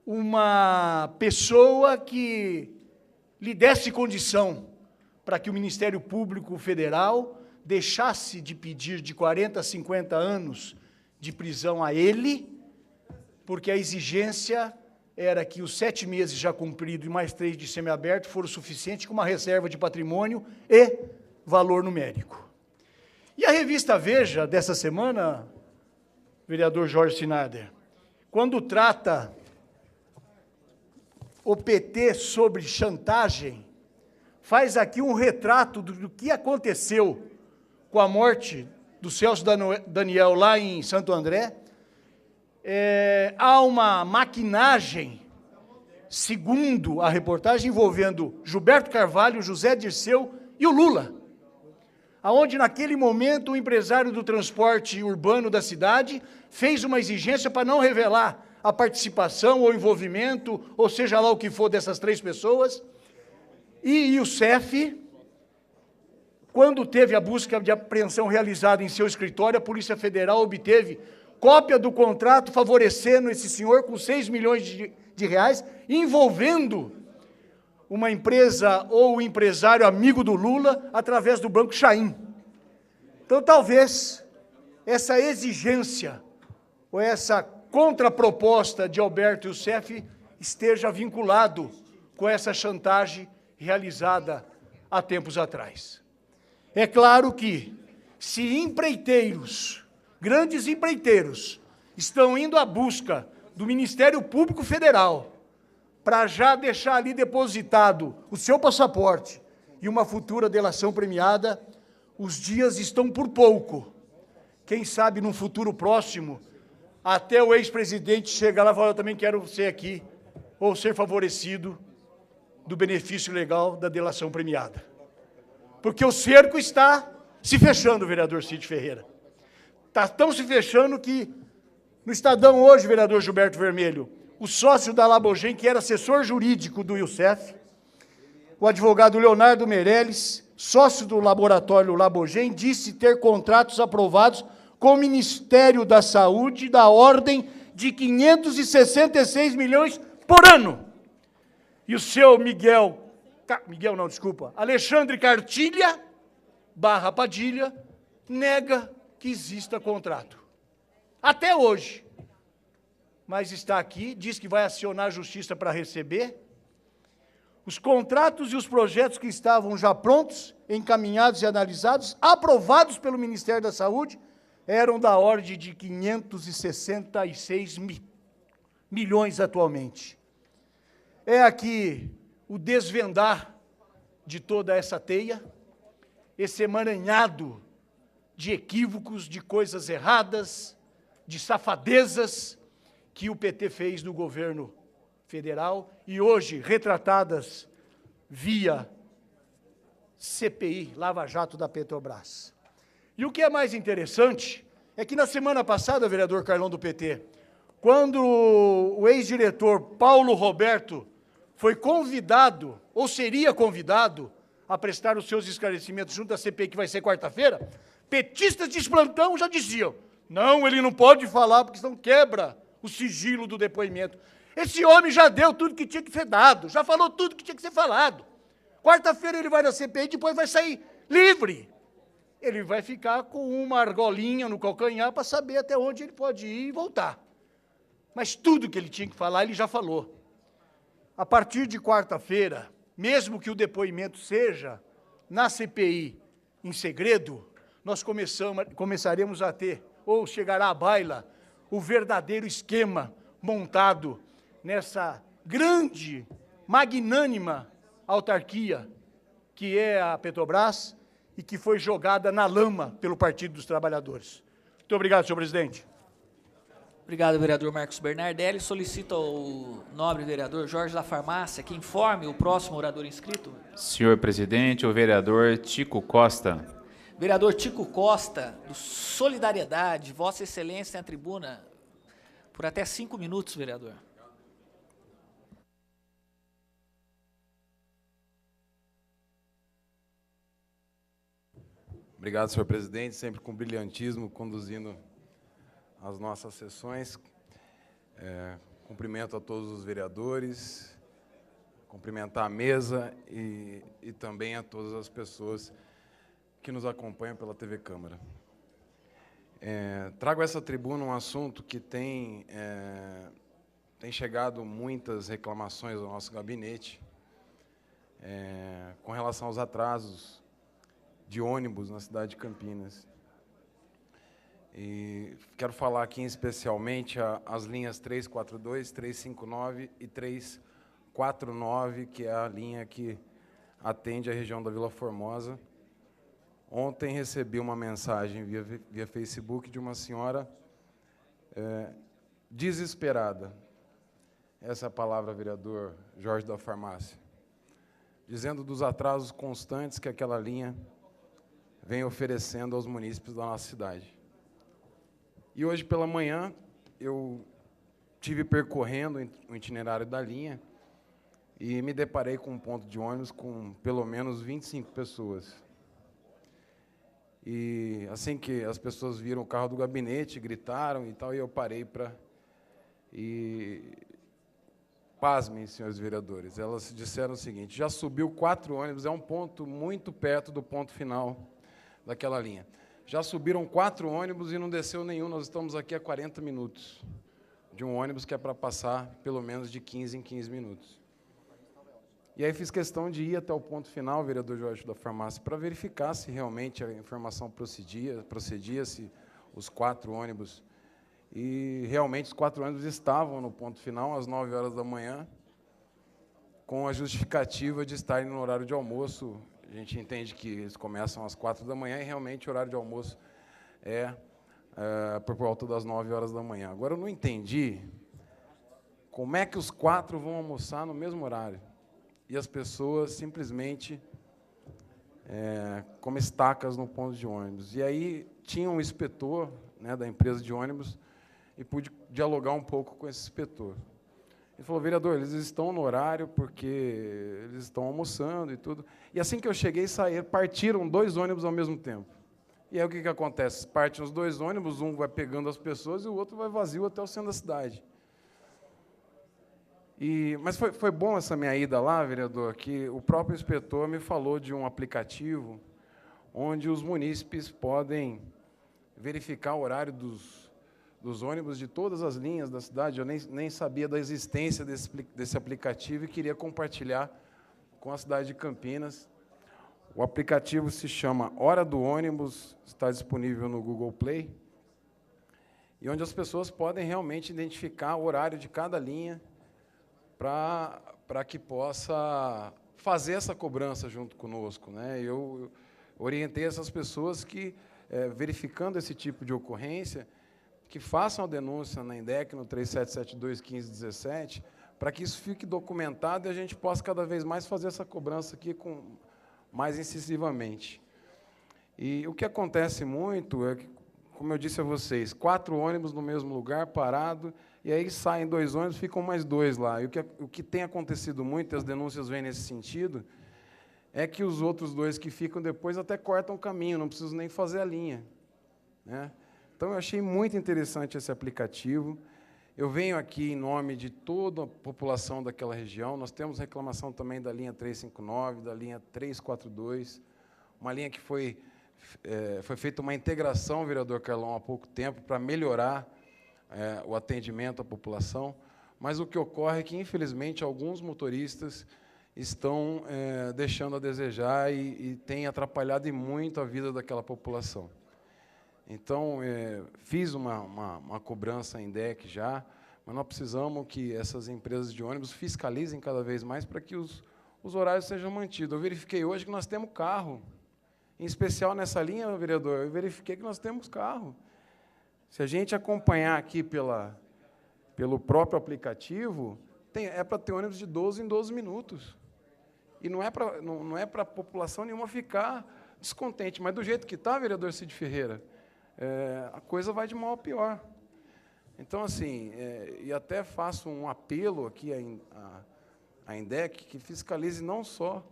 uma pessoa que lhe desse condição para que o Ministério Público Federal deixasse de pedir de 40 a 50 anos de prisão a ele, porque a exigência era que os 7 meses já cumpridos e mais 3 de semiaberto foram suficiente com uma reserva de patrimônio e valor numérico. E a revista Veja, dessa semana, vereador Jorge Sinader, quando trata o PT sobre chantagem, faz aqui um retrato do que aconteceu com a morte do Celso Daniel lá em Santo André. Há uma maquinagem, segundo a reportagem, envolvendo Gilberto Carvalho, José Dirceu e o Lula, aonde naquele momento o empresário do transporte urbano da cidade fez uma exigência para não revelar a participação ou envolvimento, ou seja lá o que for, dessas 3 pessoas, e Youssef, quando teve a busca de apreensão realizada em seu escritório, a Polícia Federal obteve cópia do contrato favorecendo esse senhor com 6 milhões de reais, envolvendo uma empresa ou um empresário amigo do Lula através do Banco Chaim. Então, talvez essa exigência ou essa contraproposta de Alberto Youssef esteja vinculado com essa chantagem realizada há tempos atrás. É claro que, se empreiteiros, grandes empreiteiros, estão indo à busca do Ministério Público Federal para já deixar ali depositado o seu passaporte e uma futura delação premiada, os dias estão por pouco. Quem sabe, num futuro próximo, até o ex-presidente chega lá e fala: eu também quero ser aqui, ou ser favorecido do benefício legal da delação premiada. Porque o cerco está se fechando, vereador Cid Ferreira. Está tão se fechando que, no Estadão hoje, vereador Gilberto Vermelho, o sócio da Labogem, que era assessor jurídico do Youssef, o advogado Leonardo Meirelles, sócio do laboratório Labogem, disse ter contratos aprovados com o Ministério da Saúde da ordem de 566 milhões por ano. E o seu Alexandre Cartilha, Padilha, nega que exista contrato. Até hoje. Mas está aqui, diz que vai acionar a justiça para receber. Os contratos e os projetos que estavam já prontos, encaminhados e analisados, aprovados pelo Ministério da Saúde, eram da ordem de 566 milhões atualmente. É aqui o desvendar de toda essa teia, esse emaranhado de equívocos, de coisas erradas, de safadezas que o PT fez no governo federal e hoje retratadas via CPI, Lava Jato da Petrobras. E o que é mais interessante é que na semana passada, vereador Carlão do PT, quando o ex-diretor Paulo Roberto foi convidado, ou seria convidado, a prestar os seus esclarecimentos junto à CPI, que vai ser quarta-feira, petistas de plantão já diziam: não, ele não pode falar, porque senão quebra o sigilo do depoimento. Esse homem já deu tudo que tinha que ser dado, já falou tudo que tinha que ser falado. Quarta-feira ele vai na CPI e depois vai sair livre. Ele vai ficar com uma argolinha no calcanhar para saber até onde ele pode ir e voltar. Mas tudo que ele tinha que falar, ele já falou. A partir de quarta-feira, mesmo que o depoimento seja na CPI em segredo, nós começaremos a ter, ou chegará à baila, o verdadeiro esquema montado nessa grande, magnânima autarquia que é a Petrobras e que foi jogada na lama pelo Partido dos Trabalhadores. Muito obrigado, senhor presidente. Obrigado, vereador Marcos Bernardelli. Solicito ao nobre vereador Jorge da Farmácia que informe o próximo orador inscrito. Senhor presidente, o vereador Tico Costa. Vereador Tico Costa, do Solidariedade, Vossa Excelência na tribuna, por até 5 minutos, vereador. Obrigado, senhor presidente, sempre com brilhantismo, conduzindo as nossas sessões. Cumprimento a todos os vereadores, cumprimentar a mesa e também a todas as pessoas que nos acompanham pela TV Câmara. Trago a essa tribuna um assunto que tem chegado muitas reclamações ao nosso gabinete com relação aos atrasos de ônibus na cidade de Campinas. E quero falar aqui especialmente as linhas 342, 359 e 349, que é a linha que atende a região da Vila Formosa. Ontem recebi uma mensagem via Facebook de uma senhora desesperada, essa é a palavra, vereador Jorge da Farmácia, dizendo dos atrasos constantes que aquela linha vem oferecendo aos munícipes da nossa cidade. E hoje pela manhã eu tive percorrendo o itinerário da linha e me deparei com um ponto de ônibus com pelo menos 25 pessoas. E assim que as pessoas viram o carro do gabinete, gritaram e tal, e eu parei para... Pasmem, senhores vereadores, elas disseram o seguinte: já subiu 4 ônibus, é um ponto muito perto do ponto final daquela linha. Já subiram 4 ônibus e não desceu nenhum, nós estamos aqui há 40 minutos de um ônibus que é para passar pelo menos de 15 em 15 minutos. E aí fiz questão de ir até o ponto final, vereador Jorge da Farmácia, para verificar se realmente a informação procedia, se os 4 ônibus... E realmente os 4 ônibus estavam no ponto final, às 9 horas da manhã, com a justificativa de estarem no horário de almoço. A gente entende que eles começam às 4 da manhã e realmente o horário de almoço é por volta das 9 horas da manhã. Agora, eu não entendi como é que os 4 vão almoçar no mesmo horário e as pessoas simplesmente como estacas no ponto de ônibus. E aí tinha um inspetor, né, da empresa de ônibus, e pude dialogar um pouco com esse inspetor. Ele falou: vereador, eles estão no horário porque eles estão almoçando e tudo. E assim que eu cheguei, partiram 2 ônibus ao mesmo tempo. E aí o que acontece? Partem os 2 ônibus, um vai pegando as pessoas e o outro vai vazio até o centro da cidade. Mas foi bom essa minha ida lá, vereador, que o próprio inspetor me falou de um aplicativo onde os munícipes podem verificar o horário dos ônibus de todas as linhas da cidade. Eu nem sabia da existência desse aplicativo e queria compartilhar com a cidade de Campinas. O aplicativo se chama Hora do Ônibus, está disponível no Google Play, e onde as pessoas podem realmente identificar o horário de cada linha para que possa fazer essa cobrança junto conosco, né? Eu orientei essas pessoas que, verificando esse tipo de ocorrência, que façam a denúncia na INDEC, no 3772-1517, para que isso fique documentado e a gente possa cada vez mais fazer essa cobrança aqui mais incisivamente. E o que acontece muito é que, como eu disse a vocês, 4 ônibus no mesmo lugar, parado, e aí saem 2 ônibus, ficam mais 2 lá. E o que tem acontecido muito, e as denúncias vêm nesse sentido, é que os outros 2 que ficam depois até cortam o caminho, não precisam nem fazer a linha, né? Então, eu achei muito interessante esse aplicativo. Eu venho aqui em nome de toda a população daquela região. Nós temos reclamação também da linha 359, da linha 342, uma linha que foi feita uma integração, vereador Carlão, há pouco tempo, para melhorar o atendimento à população. Mas o que ocorre é que, infelizmente, alguns motoristas estão deixando a desejar e têm atrapalhado e muito a vida daquela população. Então, fiz uma cobrança em DEC já, mas nós precisamos que essas empresas de ônibus fiscalizem cada vez mais para que os horários sejam mantidos. Eu verifiquei hoje que nós temos carro, em especial nessa linha, vereador, eu verifiquei que nós temos carro. Se a gente acompanhar aqui pelo próprio aplicativo, é para ter ônibus de 12 em 12 minutos. E não é para a população nenhuma ficar descontente. Mas do jeito que está, vereador Cid Ferreira, a coisa vai de mal a pior. Então, assim, e até faço um apelo aqui à INDEC, que fiscalize não só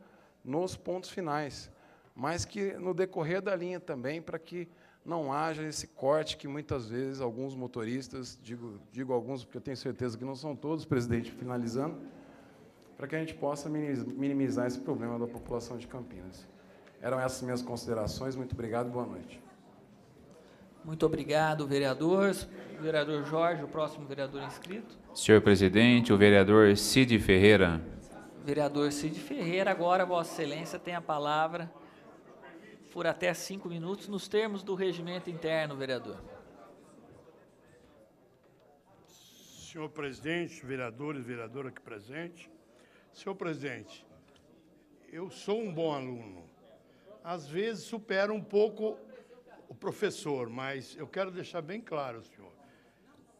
nos pontos finais, mas que no decorrer da linha também, para que não haja esse corte que muitas vezes alguns motoristas, digo alguns porque eu tenho certeza que não são todos, presidente, finalizando, para que a gente possa minimizar esse problema da população de Campinas. Eram essas minhas considerações. Muito obrigado e boa noite. Muito obrigado, vereador. Vereador Jorge, o próximo vereador inscrito. Senhor presidente, o vereador Cid Ferreira. Vereador Cid Ferreira, agora Vossa Excelência tem a palavra por até 5 minutos, nos termos do regimento interno, vereador. Senhor presidente, vereadores e vereadora aqui presente. Senhor presidente, eu sou um bom aluno. Às vezes supero um pouco o professor, mas eu quero deixar bem claro, senhor,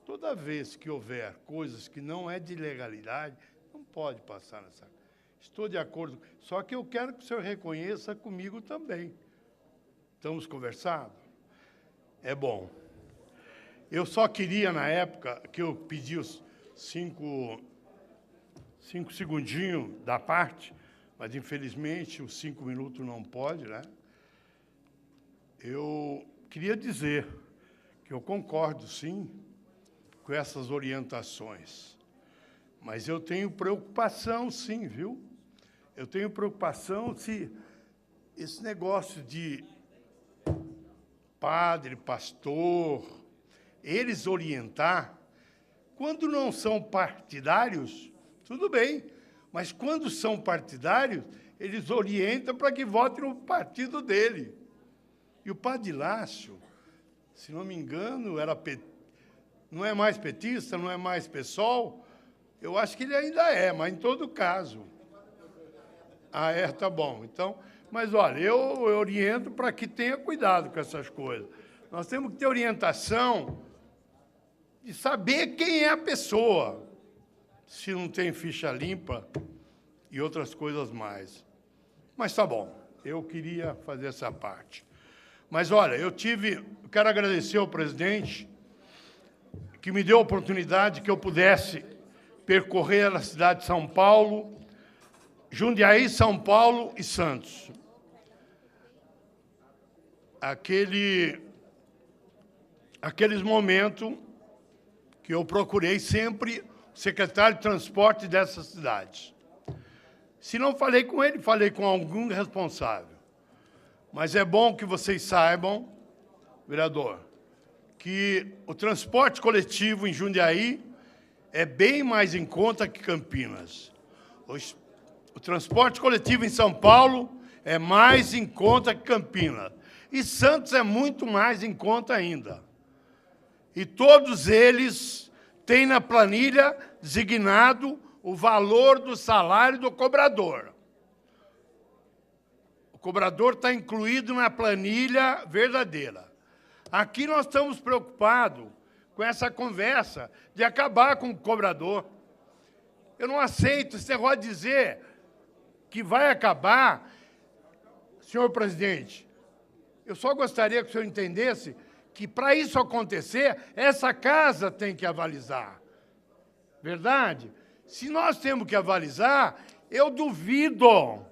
toda vez que houver coisas que não é de legalidade, não pode passar nessa. Estou de acordo, só que eu quero que o senhor reconheça comigo também. Estamos conversando? É bom. Eu só queria, na época, que eu pedi os 5 segundinhos da parte, mas, infelizmente, os 5 minutos não pode, né? Eu queria dizer que eu concordo, sim, com essas orientações. Mas eu tenho preocupação, sim, viu? Eu tenho preocupação se esse negócio de padre, pastor, eles orientar, quando não são partidários, tudo bem, mas quando são partidários, eles orientam para que votem no partido dele. E o padre Lácio, se não me engano, não é mais petista, não é mais PSOL, eu acho que ele ainda é, mas em todo caso. Ah, tá bom. Então, mas, olha, eu oriento para que tenha cuidado com essas coisas. Nós temos que ter orientação de saber quem é a pessoa, se não tem ficha limpa e outras coisas mais. Mas tá bom, eu queria fazer essa parte. Mas, olha, eu quero agradecer ao presidente que me deu a oportunidade que eu pudesse percorrer a cidade de São Paulo, Jundiaí, São Paulo e Santos. Aqueles momentos que eu procurei sempre o secretário de transporte dessas cidades. Se não falei com ele, falei com algum responsável. Mas é bom que vocês saibam, vereador, que o transporte coletivo em Jundiaí é bem mais em conta que Campinas. O transporte coletivo em São Paulo é mais em conta que Campinas. E Santos é muito mais em conta ainda. E todos eles têm na planilha designado o valor do salário do cobrador. O cobrador está incluído na planilha verdadeira. Aqui nós estamos preocupados com essa conversa de acabar com o cobrador. Eu não aceito esse negócio de dizer que vai acabar. Senhor presidente, eu só gostaria que o senhor entendesse que, para isso acontecer, essa casa tem que avalizar. Verdade? Se nós temos que avalizar, eu duvido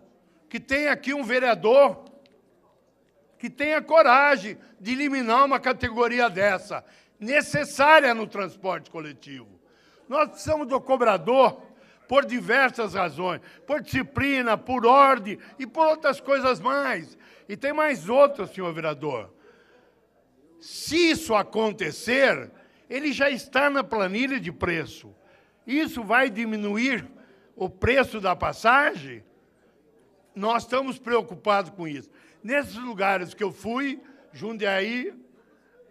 que tenha aqui um vereador que tenha coragem de eliminar uma categoria dessa, necessária no transporte coletivo. Nós precisamos do cobrador por diversas razões, por disciplina, por ordem e por outras coisas mais. E tem mais outras, senhor vereador. Se isso acontecer, ele já está na planilha de preço. Isso vai diminuir o preço da passagem? Nós estamos preocupados com isso. Nesses lugares que eu fui, Jundiaí,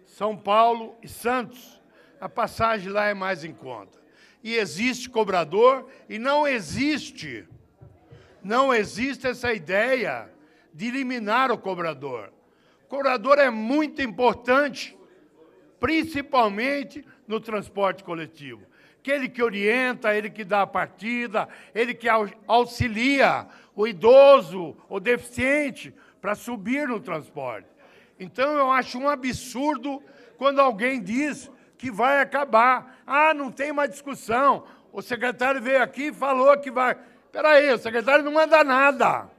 São Paulo e Santos, a passagem lá é mais em conta. E existe cobrador e não existe essa ideia de eliminar o cobrador. O cobrador é muito importante principalmente no transporte coletivo. Ele que orienta, ele que dá a partida, ele que auxilia o idoso, o deficiente, para subir no transporte. Então, eu acho um absurdo quando alguém diz que vai acabar. Ah, não tem mais discussão. O secretário veio aqui e falou que vai... Espera aí, o secretário não manda nada.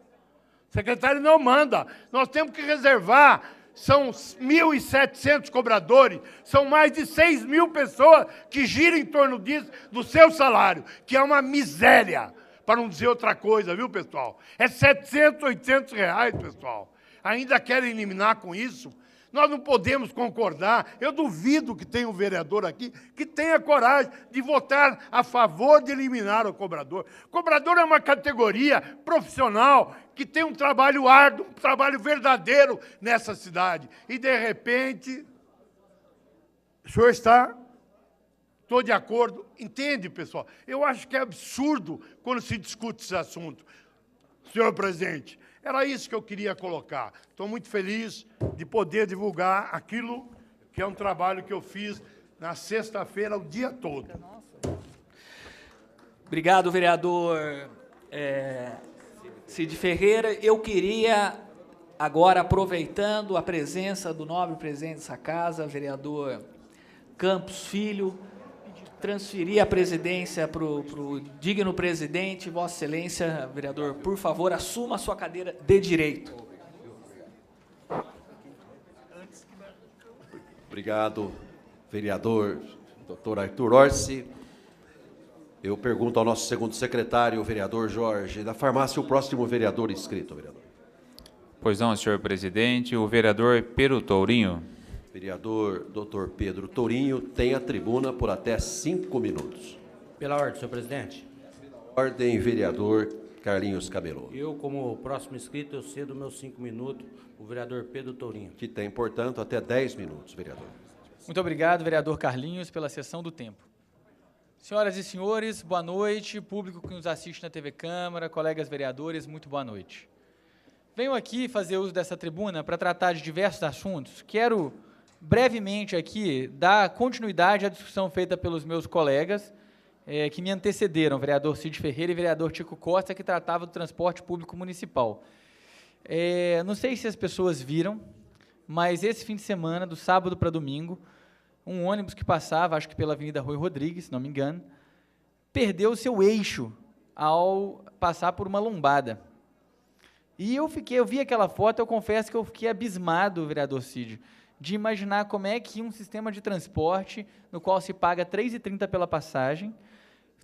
O secretário não manda. Nós temos que reservar... São 1.700 cobradores, são mais de 6.000 pessoas que giram em torno disso, do seu salário, que é uma miséria, para não dizer outra coisa, viu, pessoal? É 700, 800 reais, pessoal. Ainda querem eliminar com isso? Nós não podemos concordar. Eu duvido que tenha um vereador aqui que tenha coragem de votar a favor de eliminar o cobrador. O cobrador é uma categoria profissional que tem um trabalho árduo, um trabalho verdadeiro nessa cidade. E, de repente, o senhor está... Estou de acordo. Entende, pessoal? Eu acho que é absurdo quando se discute esse assunto. Senhor presidente, era isso que eu queria colocar. Estou muito feliz de poder divulgar aquilo que é um trabalho que eu fiz na sexta-feira o dia todo. Obrigado, vereador Cid Ferreira. Eu queria, agora, aproveitando a presença do nobre presidente dessa casa, vereador Campos Filho, transferir a presidência para o digno presidente. Vossa Excelência, vereador, por favor, assuma a sua cadeira de direito. Obrigado, vereador Dr. Arthur Orsi. Eu pergunto ao nosso segundo secretário, o vereador Jorge, da farmácia, o próximo vereador inscrito, vereador. Pois não, senhor presidente, o vereador Pedro Tourinho. Vereador Dr. Pedro Tourinho tem a tribuna por até 5 minutos. Pela ordem, senhor presidente. Ordem, vereador Carlinhos Cabello. Eu, como próximo inscrito, eu cedo meus 5 minutos, o vereador Pedro Tourinho. Que tem, portanto, até 10 minutos, vereador. Muito obrigado, vereador Carlinhos, pela cessão do tempo. Senhoras e senhores, boa noite. Público que nos assiste na TV Câmara, colegas vereadores, muito boa noite. Venho aqui fazer uso dessa tribuna para tratar de diversos assuntos. Quero brevemente aqui dar continuidade à discussão feita pelos meus colegas que me antecederam, vereador Cid Ferreira e vereador Tico Costa, que tratava do transporte público municipal. Não sei se as pessoas viram, mas esse fim de semana, do sábado para domingo, um ônibus que passava, acho que pela Avenida Rui Rodrigues, se não me engano, perdeu o seu eixo ao passar por uma lombada. E eu vi aquela foto, eu confesso que eu fiquei abismado, vereador Cid, de imaginar como é que um sistema de transporte, no qual se paga R$ 3,30 pela passagem,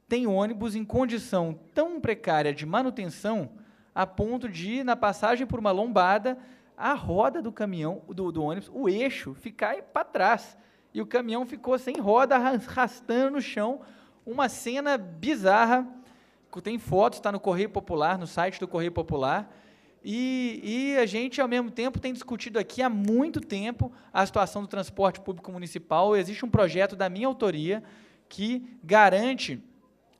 tem ônibus em condição tão precária de manutenção, a ponto de, na passagem por uma lombada, a roda do caminhão, do ônibus, o eixo, ficar para trás. E o caminhão ficou sem roda, arrastando no chão, uma cena bizarra. Tem fotos, está no Correio Popular, no site do Correio Popular, e a gente, ao mesmo tempo, tem discutido aqui há muito tempo a situação do transporte público municipal. Existe um projeto da minha autoria que garante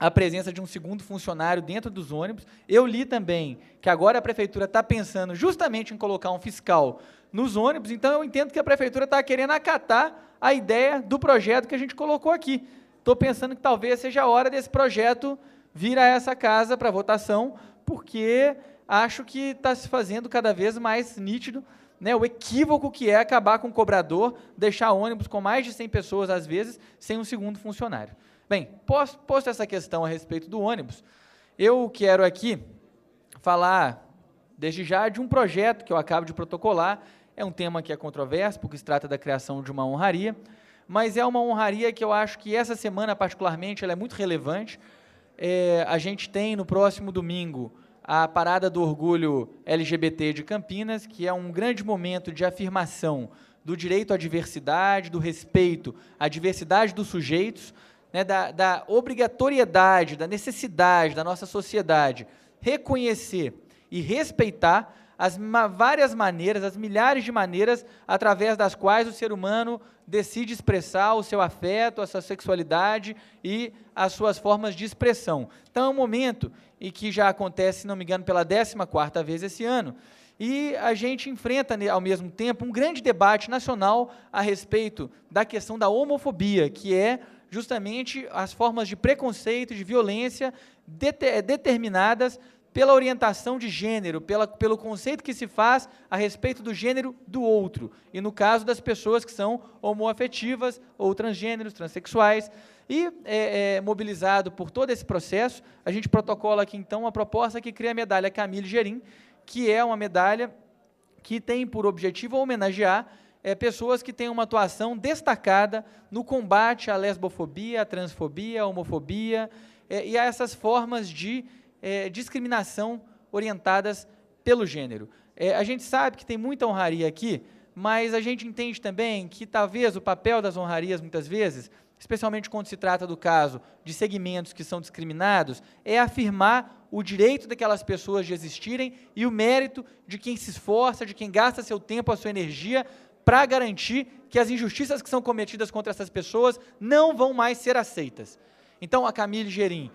a presença de um segundo funcionário dentro dos ônibus. Eu li também que agora a Prefeitura está pensando justamente em colocar um fiscal nos ônibus, então eu entendo que a Prefeitura está querendo acatar a ideia do projeto que a gente colocou aqui. Estou pensando que talvez seja a hora desse projeto vir a essa casa para votação, porque acho que está se fazendo cada vez mais nítido, né, o equívoco que é acabar com o cobrador, deixar ônibus com mais de 100 pessoas, às vezes, sem um segundo funcionário. Bem, posto essa questão a respeito do ônibus, eu quero aqui falar, desde já, de um projeto que eu acabo de protocolar. É um tema que é controverso, porque se trata da criação de uma honraria, mas é uma honraria que eu acho que essa semana, particularmente, ela é muito relevante. A gente tem, no próximo domingo, a Parada do Orgulho LGBT de Campinas, que é um grande momento de afirmação do direito à diversidade, do respeito à diversidade dos sujeitos, né, da obrigatoriedade, da necessidade da nossa sociedade reconhecer e respeitar as várias maneiras, as milhares de maneiras através das quais o ser humano decide expressar o seu afeto, a sua sexualidade e as suas formas de expressão. Então, é um momento em que já acontece, se não me engano, pela 14ª vez esse ano, E a gente enfrenta, ao mesmo tempo, um grande debate nacional a respeito da questão da homofobia, que é justamente as formas de preconceito, de violência determinadas pela orientação de gênero, pelo conceito que se faz a respeito do gênero do outro, e no caso das pessoas que são homoafetivas ou transgêneros, transexuais. E, mobilizado por todo esse processo, a gente protocola aqui, então, uma proposta que cria a medalha Camille Gerim, que é uma medalha que tem por objetivo homenagear pessoas que têm uma atuação destacada no combate à lesbofobia, à transfobia, à homofobia e a essas formas de discriminação orientadas pelo gênero. A gente sabe que tem muita honraria aqui, mas a gente entende também que talvez o papel das honrarias, muitas vezes, especialmente quando se trata do caso de segmentos que são discriminados, é afirmar o direito daquelas pessoas de existirem e o mérito de quem se esforça, de quem gasta seu tempo, a sua energia, para garantir que as injustiças que são cometidas contra essas pessoas não vão mais ser aceitas. Então, a Camille Gerim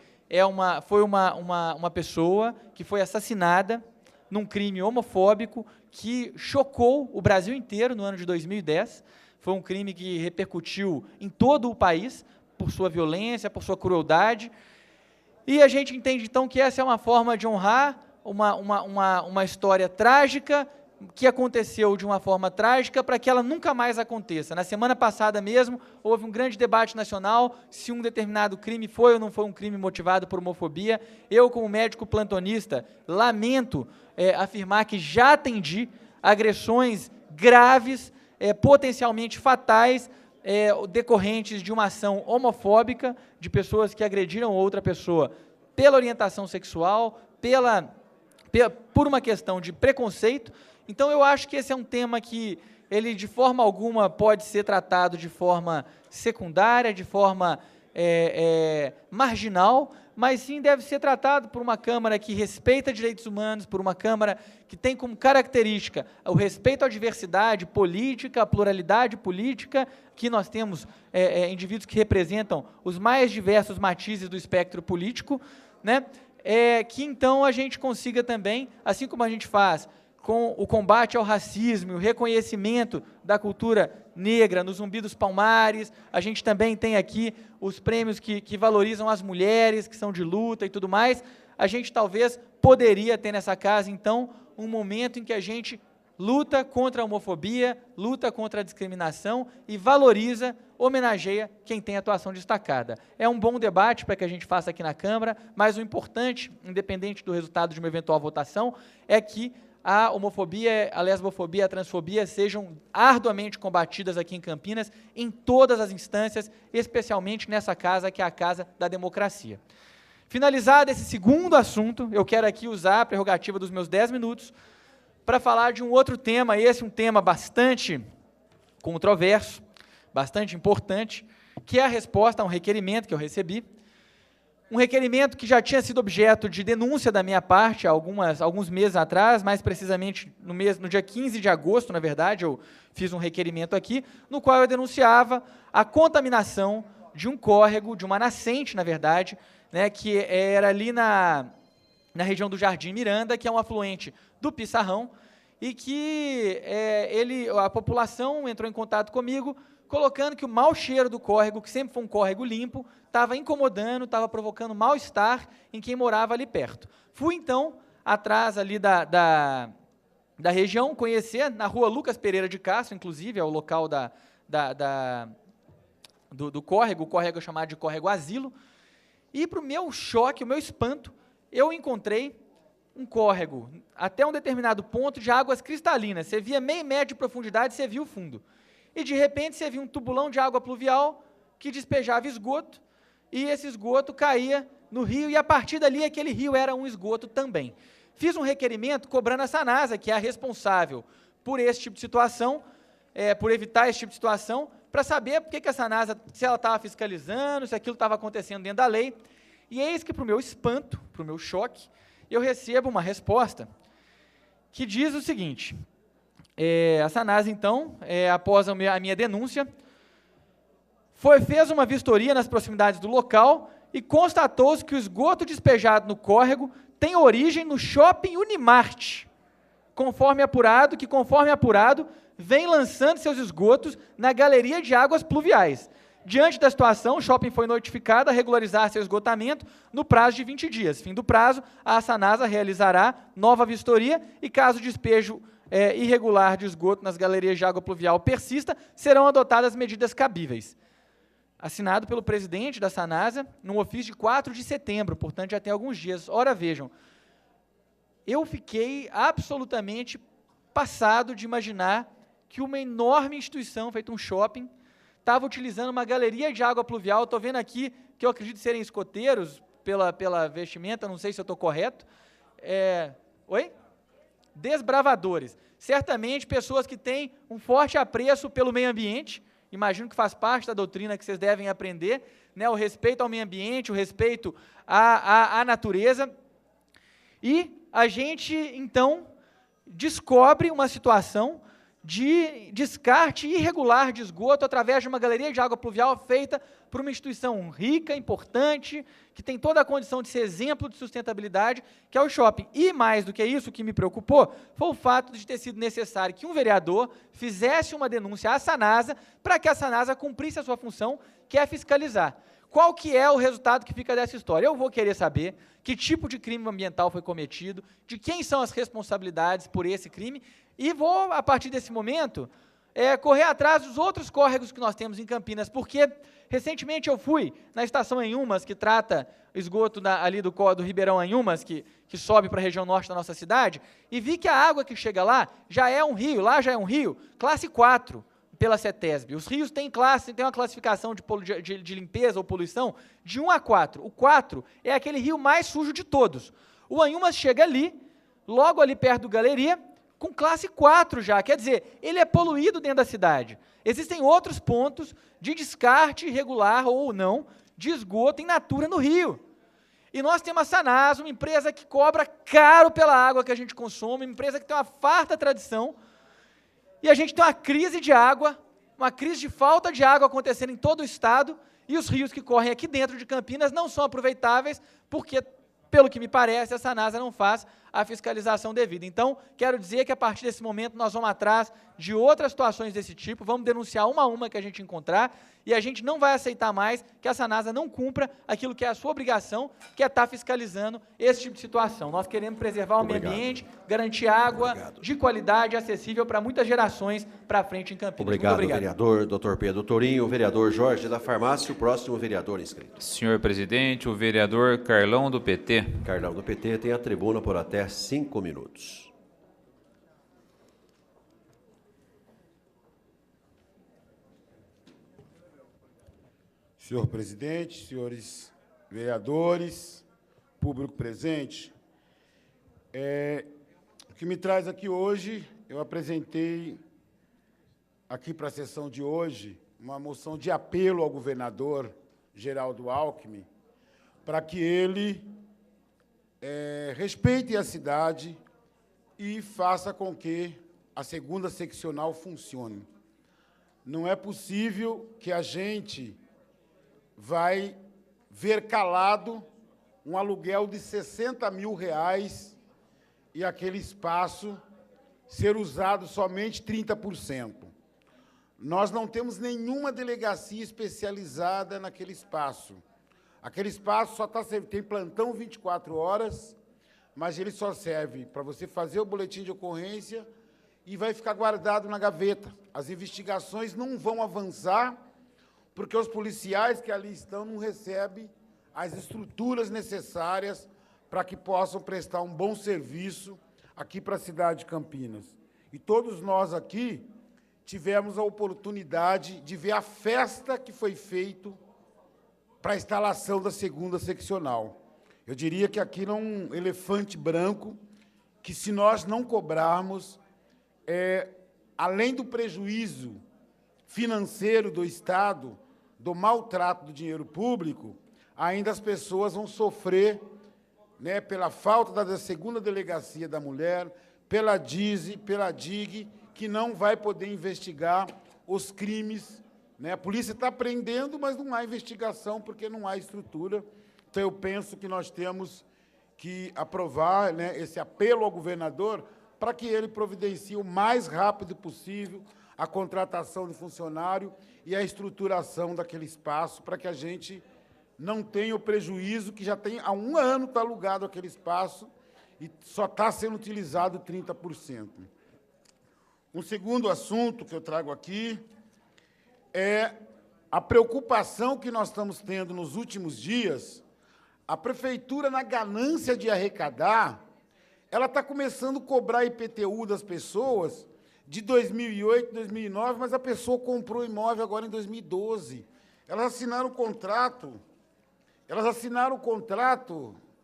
foi uma pessoa que foi assassinada num crime homofóbico que chocou o Brasil inteiro no ano de 2010. Foi um crime que repercutiu em todo o país por sua violência, por sua crueldade. E a gente entende, então, que essa é uma forma de honrar uma história trágica, que aconteceu de uma forma trágica, para que ela nunca mais aconteça. Na semana passada mesmo, houve um grande debate nacional se um determinado crime foi ou não foi um crime motivado por homofobia. Eu, como médico plantonista, lamento afirmar que já atendi agressões graves, potencialmente fatais, decorrentes de uma ação homofóbica, de pessoas que agrediram outra pessoa pela orientação sexual, por uma questão de preconceito. Então, eu acho que esse é um tema que, ele, de forma alguma, pode ser tratado de forma secundária, de forma marginal, mas sim deve ser tratado por uma Câmara que respeita direitos humanos, por uma Câmara que tem como característica o respeito à diversidade política, à pluralidade política, que nós temos indivíduos que representam os mais diversos matizes do espectro político, né? Que então a gente consiga também, assim como a gente faz com o combate ao racismo, o reconhecimento da cultura negra no Zumbi dos Palmares, a gente também tem aqui os prêmios que valorizam as mulheres, que são de luta e tudo mais. A gente talvez poderia ter nessa casa, então, um momento em que a gente luta contra a homofobia, luta contra a discriminação e valoriza, homenageia quem tem atuação destacada. É um bom debate para que a gente faça aqui na Câmara, mas o importante, independente do resultado de uma eventual votação, é que a homofobia, a lesbofobia, a transfobia sejam arduamente combatidas aqui em Campinas, em todas as instâncias, especialmente nessa casa, que é a Casa da Democracia. Finalizado esse segundo assunto, eu quero aqui usar a prerrogativa dos meus 10 minutos para falar de um outro tema, esse um tema bastante controverso, bastante importante, que é a resposta a um requerimento que eu recebi. Um requerimento que já tinha sido objeto de denúncia da minha parte há alguns meses atrás, mais precisamente no dia 15 de agosto, na verdade, eu fiz um requerimento aqui, no qual eu denunciava a contaminação de um córrego, de uma nascente, na verdade, né, que era ali na região do Jardim Miranda, que é um afluente do Pissarrão, e que a população entrou em contato comigo, colocando que o mau cheiro do córrego, que sempre foi um córrego limpo, estava incomodando, estava provocando mal-estar em quem morava ali perto. Fui, então, atrás ali da região, conhecer, na rua Lucas Pereira de Castro, inclusive, é o local do córrego, o córrego é chamado de córrego asilo, e, para o meu choque, o meu espanto, eu encontrei um córrego, até um determinado ponto, de águas cristalinas. Você via meio metro de profundidade, você via o fundo. E, de repente, você via um tubulão de água pluvial que despejava esgoto, e esse esgoto caía no rio, e, a partir dali, aquele rio era um esgoto também. Fiz um requerimento cobrando a Sanasa, que é a responsável por esse tipo de situação, por evitar esse tipo de situação, para saber por que a Sanasa, se ela estava fiscalizando, se aquilo estava acontecendo dentro da lei. E eis que, para o meu espanto, para o meu choque, eu recebo uma resposta que diz o seguinte: a Sanasa, então, após a minha denúncia, fez uma vistoria nas proximidades do local e constatou-se que o esgoto despejado no córrego tem origem no shopping Unimart, conforme apurado, vem lançando seus esgotos na galeria de águas pluviais. Diante da situação, o shopping foi notificado a regularizar seu esgotamento no prazo de 20 dias. Fim do prazo, a Sanasa realizará nova vistoria e, caso o despejo irregular de esgoto nas galerias de água pluvial persista, serão adotadas medidas cabíveis. Assinado pelo presidente da Sanasa, num ofício de 4 de setembro, portanto, já tem alguns dias. Ora, vejam, eu fiquei absolutamente passado de imaginar que uma enorme instituição, feita um shopping, estava utilizando uma galeria de água pluvial. Estou vendo aqui, que eu acredito serem escoteiros, pela vestimenta, não sei se eu estou correto. Oi? Desbravadores. Certamente, pessoas que têm um forte apreço pelo meio ambiente, imagino que faz parte da doutrina que vocês devem aprender, né, o respeito ao meio ambiente, o respeito à natureza. E a gente, então, descobre uma situação de descarte irregular de esgoto através de uma galeria de água pluvial feita por uma instituição rica, importante, que tem toda a condição de ser exemplo de sustentabilidade, que é o shopping. E, mais do que isso, o que me preocupou foi o fato de ter sido necessário que um vereador fizesse uma denúncia à Sanasa para que a Sanasa cumprisse a sua função, que é fiscalizar. Qual que é o resultado que fica dessa história? Eu vou querer saber que tipo de crime ambiental foi cometido, de quem são as responsabilidades por esse crime, e vou, a partir desse momento, correr atrás dos outros córregos que nós temos em Campinas, porque recentemente eu fui na estação Anhumas, que trata esgoto ali do Ribeirão Anhumas, que sobe para a região norte da nossa cidade, e vi que a água que chega lá já é um rio, classe 4, pela CETESB. Os rios têm uma classificação de limpeza ou poluição de 1 a 4. O 4 é aquele rio mais sujo de todos. O Anhumas chega ali, logo ali perto do Galeria, com classe 4 já, quer dizer, ele é poluído dentro da cidade. Existem outros pontos de descarte irregular ou não de esgoto in natura no rio. E nós temos a Sanasa, uma empresa que cobra caro pela água que a gente consome, uma empresa que tem uma farta tradição, e a gente tem uma crise de água, uma crise de falta de água acontecendo em todo o estado, e os rios que correm aqui dentro de Campinas não são aproveitáveis, porque, pelo que me parece, a Sanasa não faz a fiscalização devida. Então, quero dizer que, a partir desse momento, nós vamos atrás de outras situações desse tipo, vamos denunciar uma a uma que a gente encontrar, e a gente não vai aceitar mais que a Sanasa não cumpra aquilo que é a sua obrigação, que é estar fiscalizando esse tipo de situação. Nós queremos preservar o meio ambiente, garantir água de qualidade, acessível para muitas gerações para frente em Campinas. Obrigado, vereador Dr. Pedro Tourinho. O vereador Jorge da Farmácia, o próximo vereador inscrito. Senhor presidente, o vereador Carlão do PT. Carlão do PT tem a tribuna por até 5 minutos. Senhor presidente, senhores vereadores, público presente, o que me traz aqui hoje, eu apresentei aqui para a sessão de hoje uma moção de apelo ao governador Geraldo Alckmin para que ele respeite a cidade e faça com que a segunda seccional funcione. Não é possível que a gente vai ver calado um aluguel de R$60 mil e aquele espaço ser usado somente 30%. Nós não temos nenhuma delegacia especializada naquele espaço. Aquele espaço só tem plantão 24 horas, mas ele só serve para você fazer o boletim de ocorrência e vai ficar guardado na gaveta. As investigações não vão avançar, porque os policiais que ali estão não recebem as estruturas necessárias para que possam prestar um bom serviço aqui para a cidade de Campinas. E todos nós aqui tivemos a oportunidade de ver a festa que foi feita para a instalação da segunda seccional. Eu diria que aqui é um elefante branco que, se nós não cobrarmos, além do prejuízo financeiro do Estado, do maltrato do dinheiro público, ainda as pessoas vão sofrer, né, pela falta da segunda delegacia da mulher, pela DISE, pela DIG, que não vai poder investigar os crimes, né? A polícia está prendendo, mas não há investigação, porque não há estrutura. Então, eu penso que nós temos que aprovar, né, esse apelo ao governador para que ele providencie o mais rápido possível a contratação de funcionário e a estruturação daquele espaço, para que a gente não tenha o prejuízo que já tem há 1 ano está alugado aquele espaço e só está sendo utilizado 30%. Um segundo assunto que eu trago aqui é a preocupação que nós estamos tendo nos últimos dias. A prefeitura, na ganância de arrecadar, ela está começando a cobrar IPTU das pessoas de 2008, 2009, mas a pessoa comprou imóvel agora em 2012. Elas assinaram o contrato,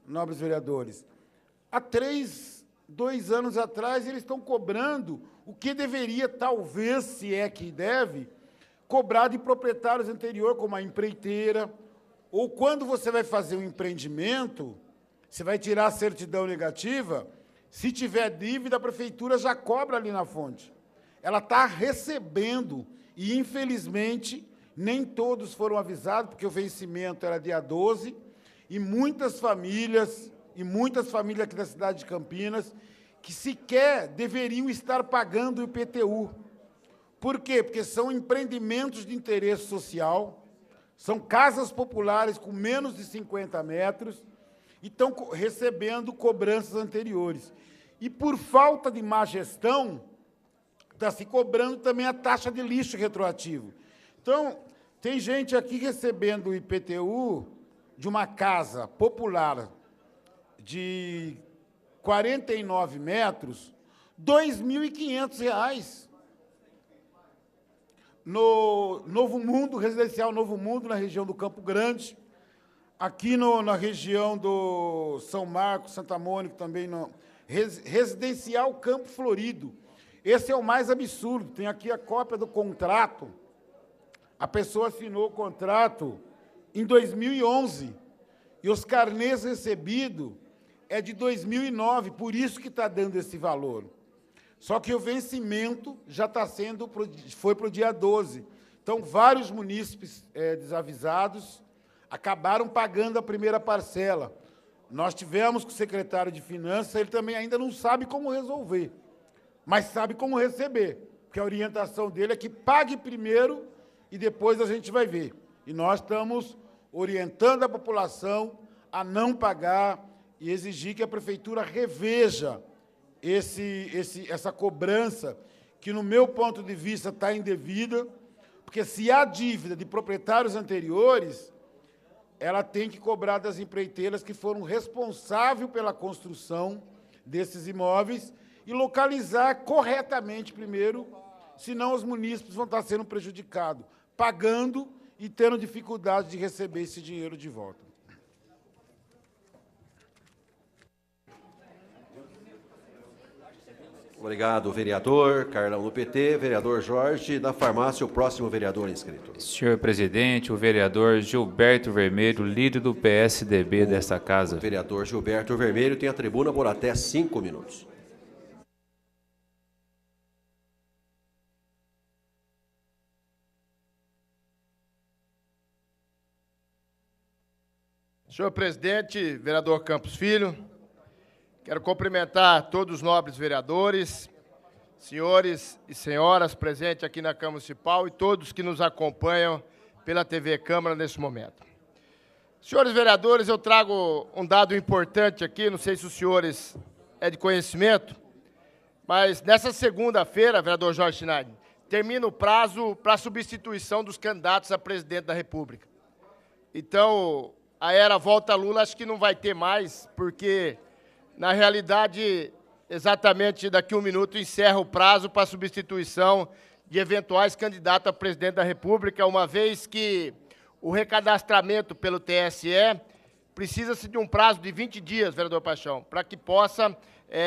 nobres vereadores, há 2 anos atrás, eles estão cobrando o que deveria, talvez, se é que deve, cobrar de proprietários anteriores, como a empreiteira, ou quando você vai fazer um empreendimento, você vai tirar a certidão negativa, se tiver dívida, a prefeitura já cobra ali na fonte. Ela está recebendo, e, infelizmente, nem todos foram avisados, porque o vencimento era dia 12, e muitas famílias aqui da cidade de Campinas, que sequer deveriam estar pagando o IPTU. Por quê? Porque são empreendimentos de interesse social, são casas populares com menos de 50 metros, e estão recebendo cobranças anteriores. E, por falta de má gestão, está se cobrando também a taxa de lixo retroativo. Então, tem gente aqui recebendo o IPTU de uma casa popular de 49 metros, R$ 2.500. No Novo Mundo, residencial Novo Mundo, na região do Campo Grande, aqui na região do São Marcos, Santa Mônica, também no residencial Campo Florido. Esse é o mais absurdo. Tem aqui a cópia do contrato. A pessoa assinou o contrato em 2011 e os carnês recebidos é de 2009, por isso que está dando esse valor. Só que o vencimento já foi para o dia 12. Então, vários munícipes desavisados acabaram pagando a primeira parcela. Nós tivemos com o secretário de Finanças, ele também ainda não sabe como resolver, mas sabe como receber, porque a orientação dele é que pague primeiro e depois a gente vai ver. E nós estamos orientando a população a não pagar e exigir que a prefeitura reveja essa cobrança, que, no meu ponto de vista, está indevida, porque, se há dívida de proprietários anteriores, ela tem que cobrar das empreiteiras que foram responsáveis pela construção desses imóveis e localizar corretamente primeiro, senão os munícipes vão estar sendo prejudicados, pagando e tendo dificuldade de receber esse dinheiro de volta. Obrigado, vereador. Carlão, no PT. Vereador Jorge. Na farmácia, o próximo vereador inscrito. Senhor presidente, o vereador Gilberto Vermelho, líder do PSDB desta casa. O vereador Gilberto Vermelho tem a tribuna por até 5 minutos. Senhor presidente, vereador Campos Filho, quero cumprimentar todos os nobres vereadores, senhores e senhoras presentes aqui na Câmara Municipal e todos que nos acompanham pela TV Câmara nesse momento. Senhores vereadores, eu trago um dado importante aqui, não sei se os senhores é de conhecimento, mas nessa segunda-feira, vereador Jorge Schneider, termina o prazo para a substituição dos candidatos a presidente da República. Então, a era volta Lula acho que não vai ter mais, porque, na realidade, exatamente daqui a 1 minuto encerra o prazo para a substituição de eventuais candidatos a presidente da República, uma vez que o recadastramento pelo TSE precisa-se de um prazo de 20 dias, vereador Paixão, para que possa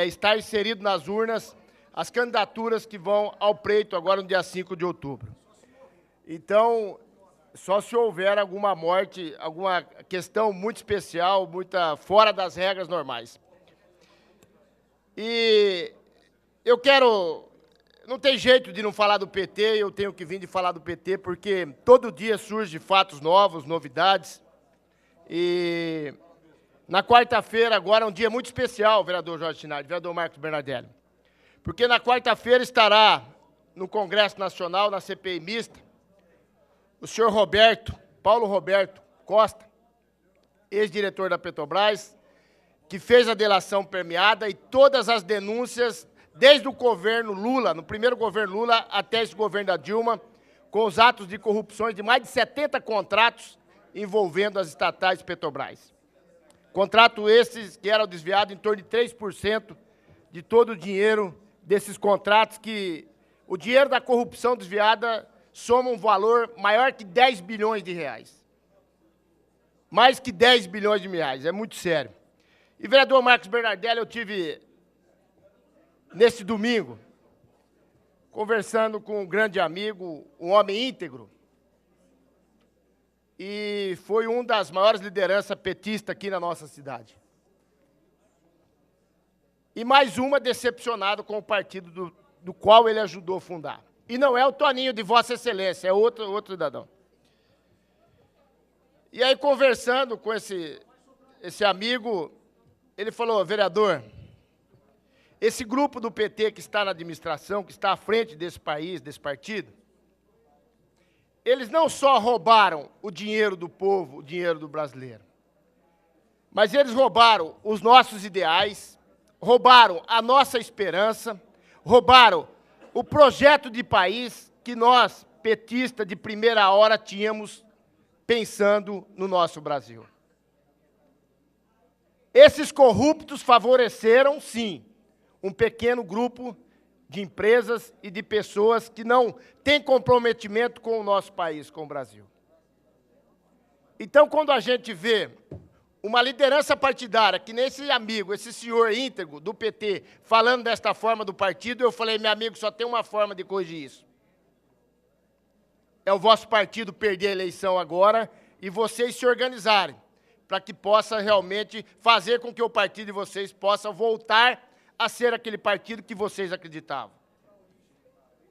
estar inserido nas urnas as candidaturas que vão ao pleito agora no dia 5 de outubro. Então, só se houver alguma morte, alguma questão muito especial, fora das regras normais. E eu quero... Não tem jeito de não falar do PT, eu tenho que vir de falar do PT, porque todo dia surgem fatos novos, novidades. E na quarta-feira, agora, é um dia muito especial, vereador Jorge Schneider, vereador Marcos Bernardelli. porque na quarta-feira estará no Congresso Nacional, na CPI mista, o senhor Paulo Roberto Costa, ex-diretor da Petrobras, que fez a delação premiada e todas as denúncias, desde o governo Lula, no primeiro governo Lula, até esse governo da Dilma, com os atos de corrupção de mais de 70 contratos envolvendo as estatais Petrobras. Contrato esses que eram desviados em torno de 3% de todo o dinheiro desses contratos, que o dinheiro da corrupção desviada soma um valor maior que 10 bilhões de reais. Mais que 10 bilhões de reais, é muito sério. E, vereador Marcos Bernardelli, eu tive, nesse domingo, conversando com um grande amigo, um homem íntegro, e foi uma das maiores lideranças petistas aqui na nossa cidade. E mais uma decepcionado com o partido do qual ele ajudou a fundar. E não é o Toninho de Vossa Excelência, é outro cidadão. E aí, conversando com esse amigo, ele falou: vereador, esse grupo do PT que está na administração, que está à frente desse país, desse partido, eles não só roubaram o dinheiro do povo, o dinheiro do brasileiro, mas eles roubaram os nossos ideais, roubaram a nossa esperança, roubaram o projeto de país que nós, petistas de primeira hora, tínhamos pensando no nosso Brasil. Esses corruptos favoreceram, sim, um pequeno grupo de empresas e de pessoas que não têm comprometimento com o nosso país, com o Brasil. Então, quando a gente vê uma liderança partidária, que nem esse amigo, esse senhor íntegro do PT, falando desta forma do partido, eu falei: meu amigo, só tem uma forma de corrigir isso. É o vosso partido perder a eleição agora e vocês se organizarem, para que possa realmente fazer com que o partido de vocês possa voltar a ser aquele partido que vocês acreditavam.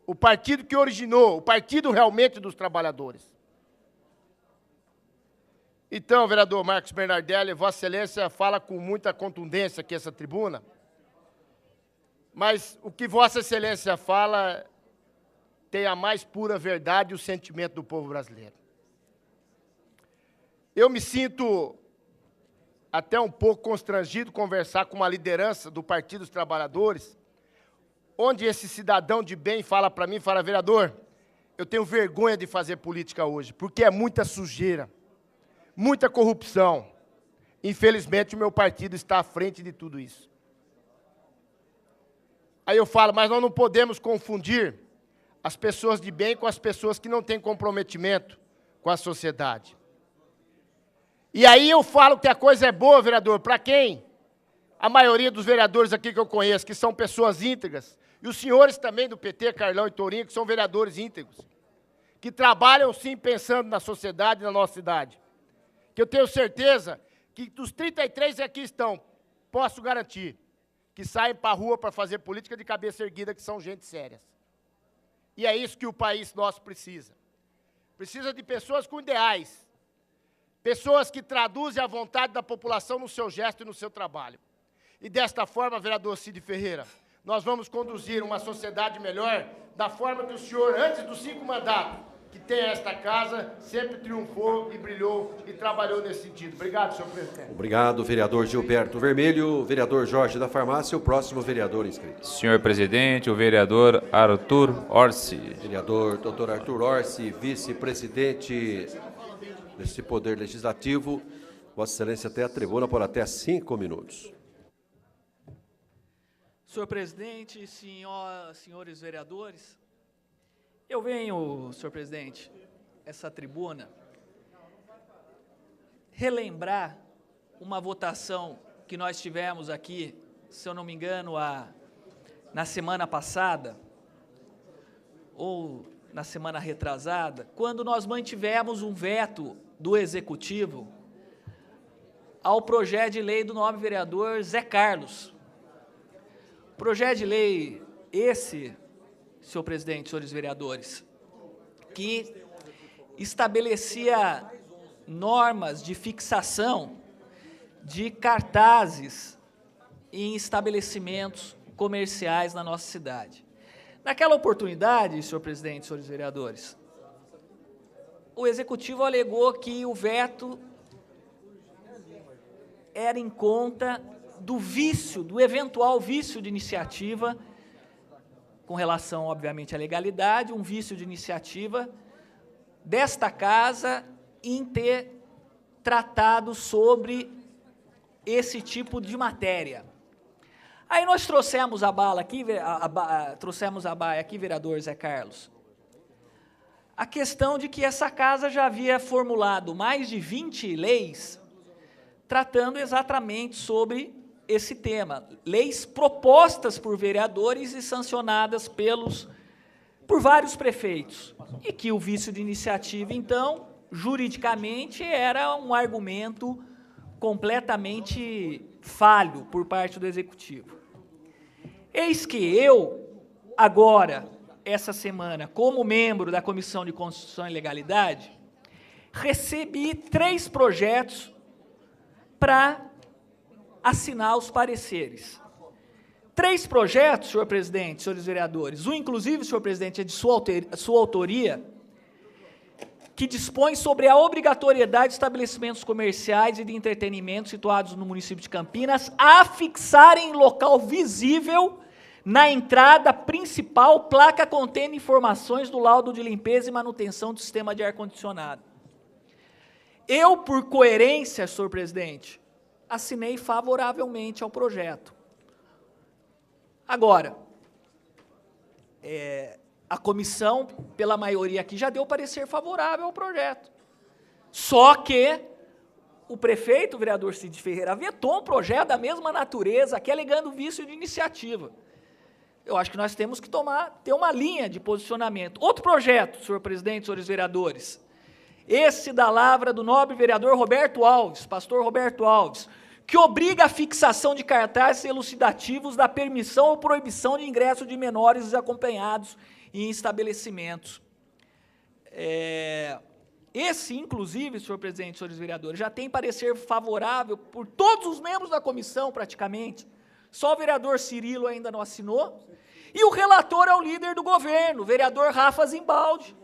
O partido que originou, o partido realmente dos trabalhadores. Então, vereador Marcos Bernardelli, Vossa Excelência fala com muita contundência aqui essa tribuna, mas o que Vossa Excelência fala tem a mais pura verdade e o sentimento do povo brasileiro. Eu me sinto até um pouco constrangido conversar com uma liderança do Partido dos Trabalhadores, onde esse cidadão de bem fala para mim, fala: vereador, eu tenho vergonha de fazer política hoje, porque é muita sujeira, muita corrupção. Infelizmente, o meu partido está à frente de tudo isso. Aí eu falo: mas nós não podemos confundir as pessoas de bem com as pessoas que não têm comprometimento com a sociedade. E aí eu falo que a coisa é boa, vereador, para quem? A maioria dos vereadores aqui que eu conheço, que são pessoas íntegras, e os senhores também do PT, Carlão e Tourinho, que são vereadores íntegros, que trabalham sim pensando na sociedade e na nossa cidade. Que eu tenho certeza que dos 33 que aqui estão, posso garantir, que saem para a rua para fazer política de cabeça erguida, que são gente sérias. E é isso que o país nosso precisa. Precisa de pessoas com ideais, pessoas que traduzem a vontade da população no seu gesto e no seu trabalho. E desta forma, vereador Cid Ferreira, nós vamos conduzir uma sociedade melhor da forma que o senhor, antes dos 5 mandatos, que tem esta casa, sempre triunfou e brilhou e trabalhou nesse sentido. Obrigado, senhor presidente. Obrigado, vereador Gilberto Vermelho. Vereador Jorge da Farmácia, o próximo vereador inscrito. Senhor presidente, o vereador Arthur Orsi. Vereador Dr. Arthur Orsi, vice-presidente desse Poder Legislativo. Vossa Excelência tem a tribuna por até 5 minutos. Senhor presidente, senhores vereadores, eu venho, senhor presidente, essa tribuna, relembrar uma votação que nós tivemos aqui, se eu não me engano, na semana passada, ou na semana retrasada, quando nós mantivemos um veto do Executivo ao projeto de lei do nobre vereador Zé Carlos. Projeto de lei esse, senhor presidente, senhores vereadores, que estabelecia normas de fixação de cartazes em estabelecimentos comerciais na nossa cidade. Naquela oportunidade, senhor presidente, senhores vereadores, o Executivo alegou que o veto era em conta do vício, do eventual vício de iniciativa, com relação, obviamente, à legalidade, um vício de iniciativa desta casa em ter tratado sobre esse tipo de matéria. Aí nós trouxemos a bala aqui, trouxemos a baia aqui, vereador Zé Carlos, a questão de que essa casa já havia formulado mais de 20 leis tratando exatamente sobre esse tema. Leis propostas por vereadores e sancionadas por vários prefeitos. E que o vício de iniciativa, então, juridicamente, era um argumento completamente falho por parte do Executivo. Eis que eu, agora, essa semana, como membro da Comissão de Constituição e Legalidade, recebi 3 projetos para assinar os pareceres. 3 projetos, senhor presidente, senhores vereadores, um, inclusive, senhor presidente, é de sua autoria, que dispõe sobre a obrigatoriedade de estabelecimentos comerciais e de entretenimento situados no município de Campinas a fixarem em local visível, na entrada principal, placa contendo informações do laudo de limpeza e manutenção do sistema de ar-condicionado. Eu, por coerência, senhor presidente, assinei favoravelmente ao projeto. Agora, a comissão, pela maioria aqui, já deu parecer favorável ao projeto. Só que o prefeito, o vereador Cid Ferreira, vetou um projeto da mesma natureza, aqui alegando vício de iniciativa. Eu acho que nós temos que ter uma linha de posicionamento. Outro projeto, senhor presidente, senhores vereadores, esse da lavra do nobre vereador Roberto Alves, pastor Roberto Alves, que obriga a fixação de cartazes elucidativos da permissão ou proibição de ingresso de menores desacompanhados em estabelecimentos. Esse, inclusive, senhor presidente, senhores vereadores, já tem parecer favorável por todos os membros da comissão, praticamente. Só o vereador Cirilo ainda não assinou. E o relator é o líder do governo, o vereador Rafa Zimbaldi,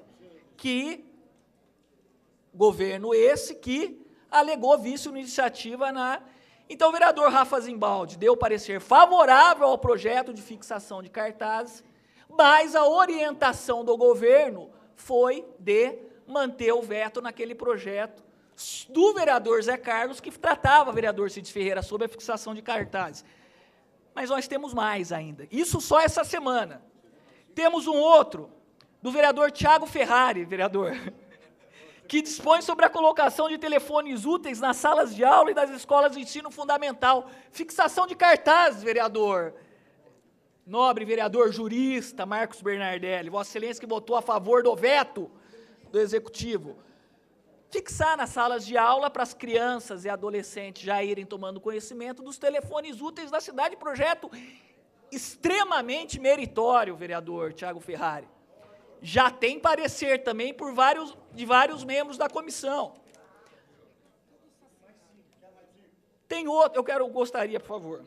governo esse que alegou vício de iniciativa na... Então, o vereador Rafa Zimbaldi deu parecer favorável ao projeto de fixação de cartazes, mas a orientação do governo foi de manter o veto naquele projeto do vereador Zé Carlos, que tratava o vereador Cid Ferreira sobre a fixação de cartazes. Mas nós temos mais ainda. Isso só essa semana. Temos um outro, do vereador Tiago Ferrari, vereador, que dispõe sobre a colocação de telefones úteis nas salas de aula e das escolas de ensino fundamental. Fixação de cartazes, vereador. Nobre vereador jurista Marcos Bernardelli, Vossa Excelência que votou a favor do veto do Executivo. Fixar nas salas de aula para as crianças e adolescentes já irem tomando conhecimento dos telefones úteis da cidade. Projeto extremamente meritório, vereador Tiago Ferrari. Já tem parecer também de vários membros da comissão. Tem outro, gostaria, por favor.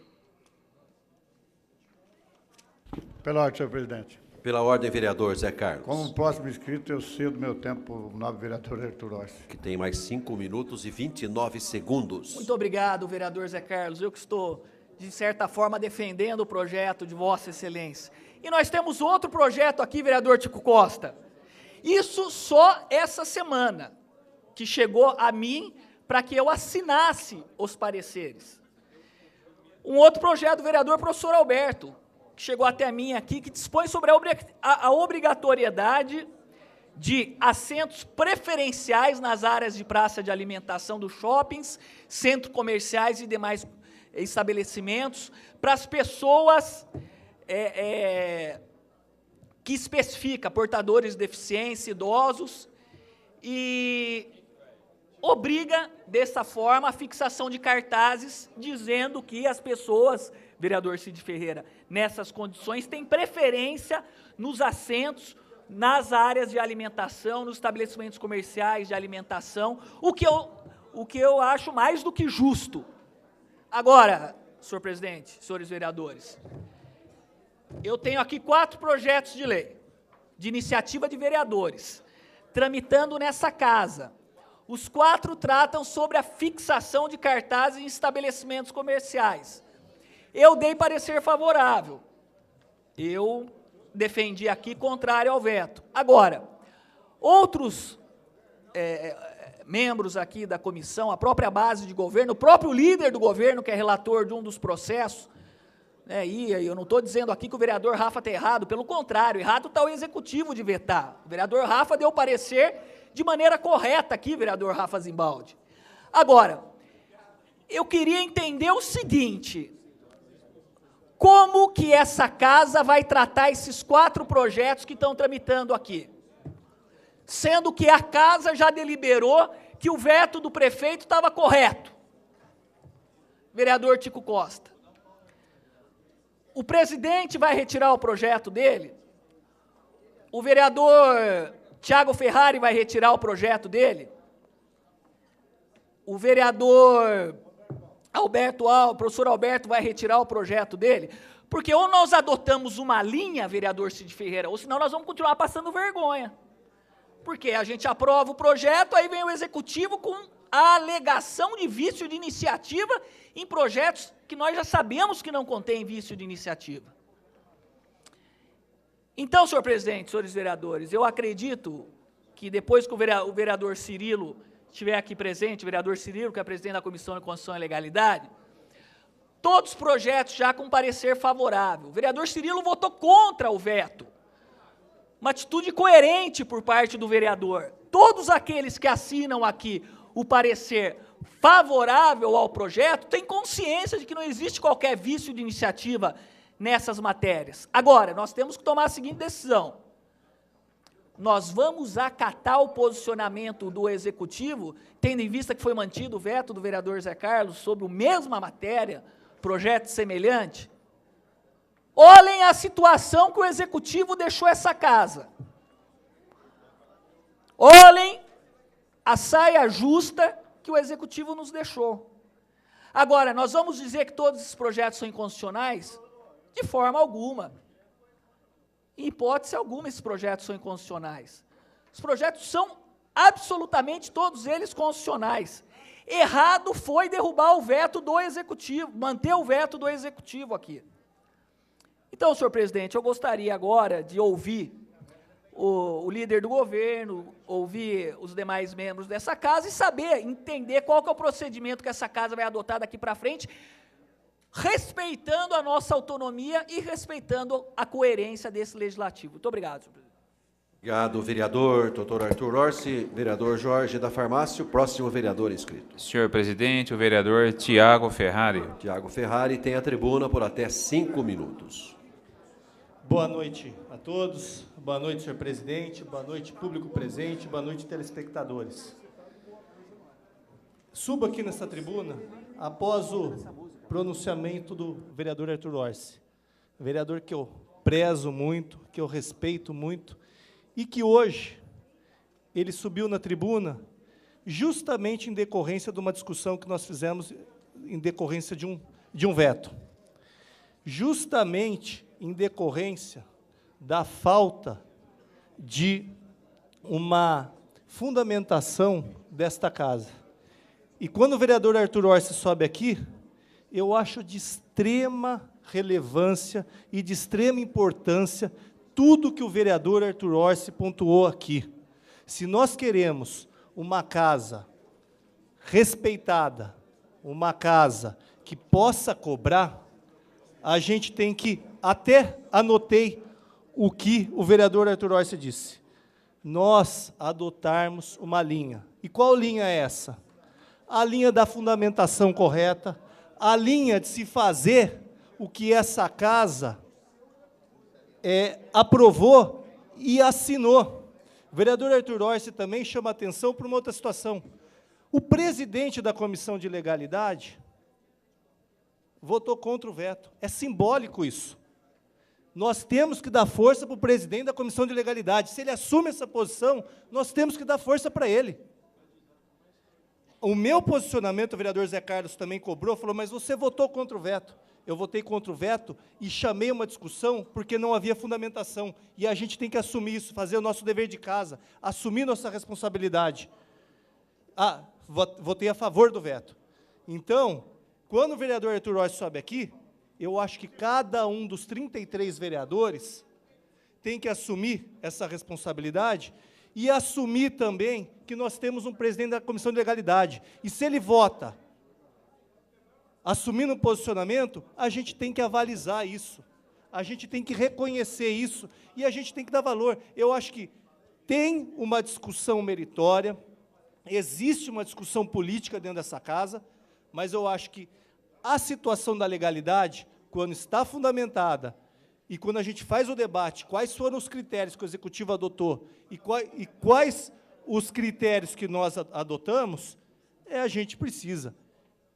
Pela ordem, senhor presidente. Pela ordem, vereador Zé Carlos. Como próximo inscrito, eu cedo meu tempo ao nobre vereador Arthur Orsi. Que tem mais 5 minutos e 29 segundos. Muito obrigado, vereador Zé Carlos. Eu que estou, de certa forma, defendendo o projeto de Vossa Excelência. E nós temos outro projeto aqui, vereador Tico Costa. Isso só essa semana, que chegou a mim para que eu assinasse os pareceres. Um outro projeto do vereador professor Alberto, que chegou até mim aqui, que dispõe sobre a obrigatoriedade de assentos preferenciais nas áreas de praça de alimentação dos shoppings, centros comerciais e demais estabelecimentos, para as pessoas que especifica portadores de deficiência, idosos, e obriga, dessa forma, a fixação de cartazes, dizendo que as pessoas, vereador Cid Ferreira, nessas condições, têm preferência nos assentos, nas áreas de alimentação, nos estabelecimentos comerciais de alimentação, o que eu acho mais do que justo. Agora, senhor presidente, senhores vereadores, eu tenho aqui 4 projetos de lei, de iniciativa de vereadores, tramitando nessa casa. Os 4 tratam sobre a fixação de cartazes em estabelecimentos comerciais. Eu dei parecer favorável. Eu defendi aqui contrário ao veto. Agora, outros membros aqui da comissão, a própria base de governo, o próprio líder do governo, que é relator de um dos processos, e eu não estou dizendo aqui que o vereador Rafa está errado, pelo contrário, errado está o executivo de vetar. O vereador Rafa deu parecer de maneira correta aqui, vereador Rafa Zimbaldi. Agora, eu queria entender o seguinte: como que essa casa vai tratar esses 4 projetos que estão tramitando aqui? Sendo que a casa já deliberou que o veto do prefeito estava correto. Vereador Tico Costa. O presidente vai retirar o projeto dele? O vereador Tiago Ferrari vai retirar o projeto dele? O vereador o professor Alberto vai retirar o projeto dele? Porque ou nós adotamos uma linha, vereador Cid Ferreira, ou senão nós vamos continuar passando vergonha. Porque a gente aprova o projeto, aí vem o executivo com a alegação de vício de iniciativa em projetos que nós já sabemos que não contém vício de iniciativa. Então, senhor presidente, senhores vereadores, eu acredito que depois que o vereador Cirilo estiver aqui presente, o vereador Cirilo, que é presidente da Comissão de Constituição e Legalidade, todos os projetos já com parecer favorável. O vereador Cirilo votou contra o veto. Uma atitude coerente por parte do vereador. Todos aqueles que assinam aqui o parecer favorável ao projeto têm consciência de que não existe qualquer vício de iniciativa nessas matérias. Agora, nós temos que tomar a seguinte decisão: nós vamos acatar o posicionamento do executivo, tendo em vista que foi mantido o veto do vereador Zé Carlos sobre a mesma matéria, projeto semelhante? Olhem a situação que o executivo deixou essa casa. Olhem a saia justa que o executivo nos deixou. Agora, nós vamos dizer que todos esses projetos são inconstitucionais? De forma alguma. Em hipótese alguma, esses projetos são inconstitucionais. Os projetos são absolutamente todos eles constitucionais. Errado foi derrubar o veto do executivo, manter o veto do executivo aqui. Então, senhor presidente, eu gostaria agora de ouvir o líder do governo, ouvir os demais membros dessa casa e saber, entender qual que é o procedimento que essa casa vai adotar daqui para frente, respeitando a nossa autonomia e respeitando a coerência desse legislativo. Muito obrigado, senhor presidente. Obrigado, vereador doutor Arthur Orsi. Vereador Jorge da Farmácia, o próximo vereador inscrito. Senhor presidente, o vereador Tiago Ferrari. Tiago Ferrari tem a tribuna por até 5 minutos. Boa noite a todos, boa noite, senhor presidente, boa noite, público presente, boa noite, telespectadores. Subo aqui nessa tribuna após o pronunciamento do vereador Arthur Orsi, vereador que eu prezo muito, que eu respeito muito, e que hoje ele subiu na tribuna justamente em decorrência de uma discussão que nós fizemos em decorrência de um veto. Justamente em decorrência da falta de uma fundamentação desta casa. E quando o vereador Arthur Orsi sobe aqui, eu acho de extrema relevância e de extrema importância tudo que o vereador Arthur Orsi pontuou aqui. Se nós queremos uma casa respeitada, uma casa que possa cobrar, a gente tem que, até anotei o que o vereador Arthur Orsi disse, nós adotarmos uma linha. E qual linha é essa? A linha da fundamentação correta, a linha de se fazer o que essa casa aprovou e assinou. O vereador Arthur Orsi também chama atenção para uma outra situação. O presidente da Comissão de Legalidade votou contra o veto. É simbólico isso. Nós temos que dar força para o presidente da Comissão de Legalidade. Se ele assume essa posição, nós temos que dar força para ele. O meu posicionamento, o vereador Zé Carlos também cobrou, falou, mas você votou contra o veto. eu votei contra o veto e chamei uma discussão porque não havia fundamentação. E a gente tem que assumir isso, fazer o nosso dever de casa, assumir nossa responsabilidade. Votei a favor do veto. Então, quando o vereador Arthur Orsi sobe aqui, eu acho que cada um dos 33 vereadores tem que assumir essa responsabilidade e assumir também que nós temos um presidente da Comissão de Legalidade. E se ele vota assumindo um posicionamento, a gente tem que avalizar isso. A gente tem que reconhecer isso e a gente tem que dar valor. Eu acho que tem uma discussão meritória, existe uma discussão política dentro dessa casa, mas eu acho que a situação da legalidade, quando está fundamentada, e quando a gente faz o debate, quais foram os critérios que o Executivo adotou e quais os critérios que nós adotamos, a gente precisa.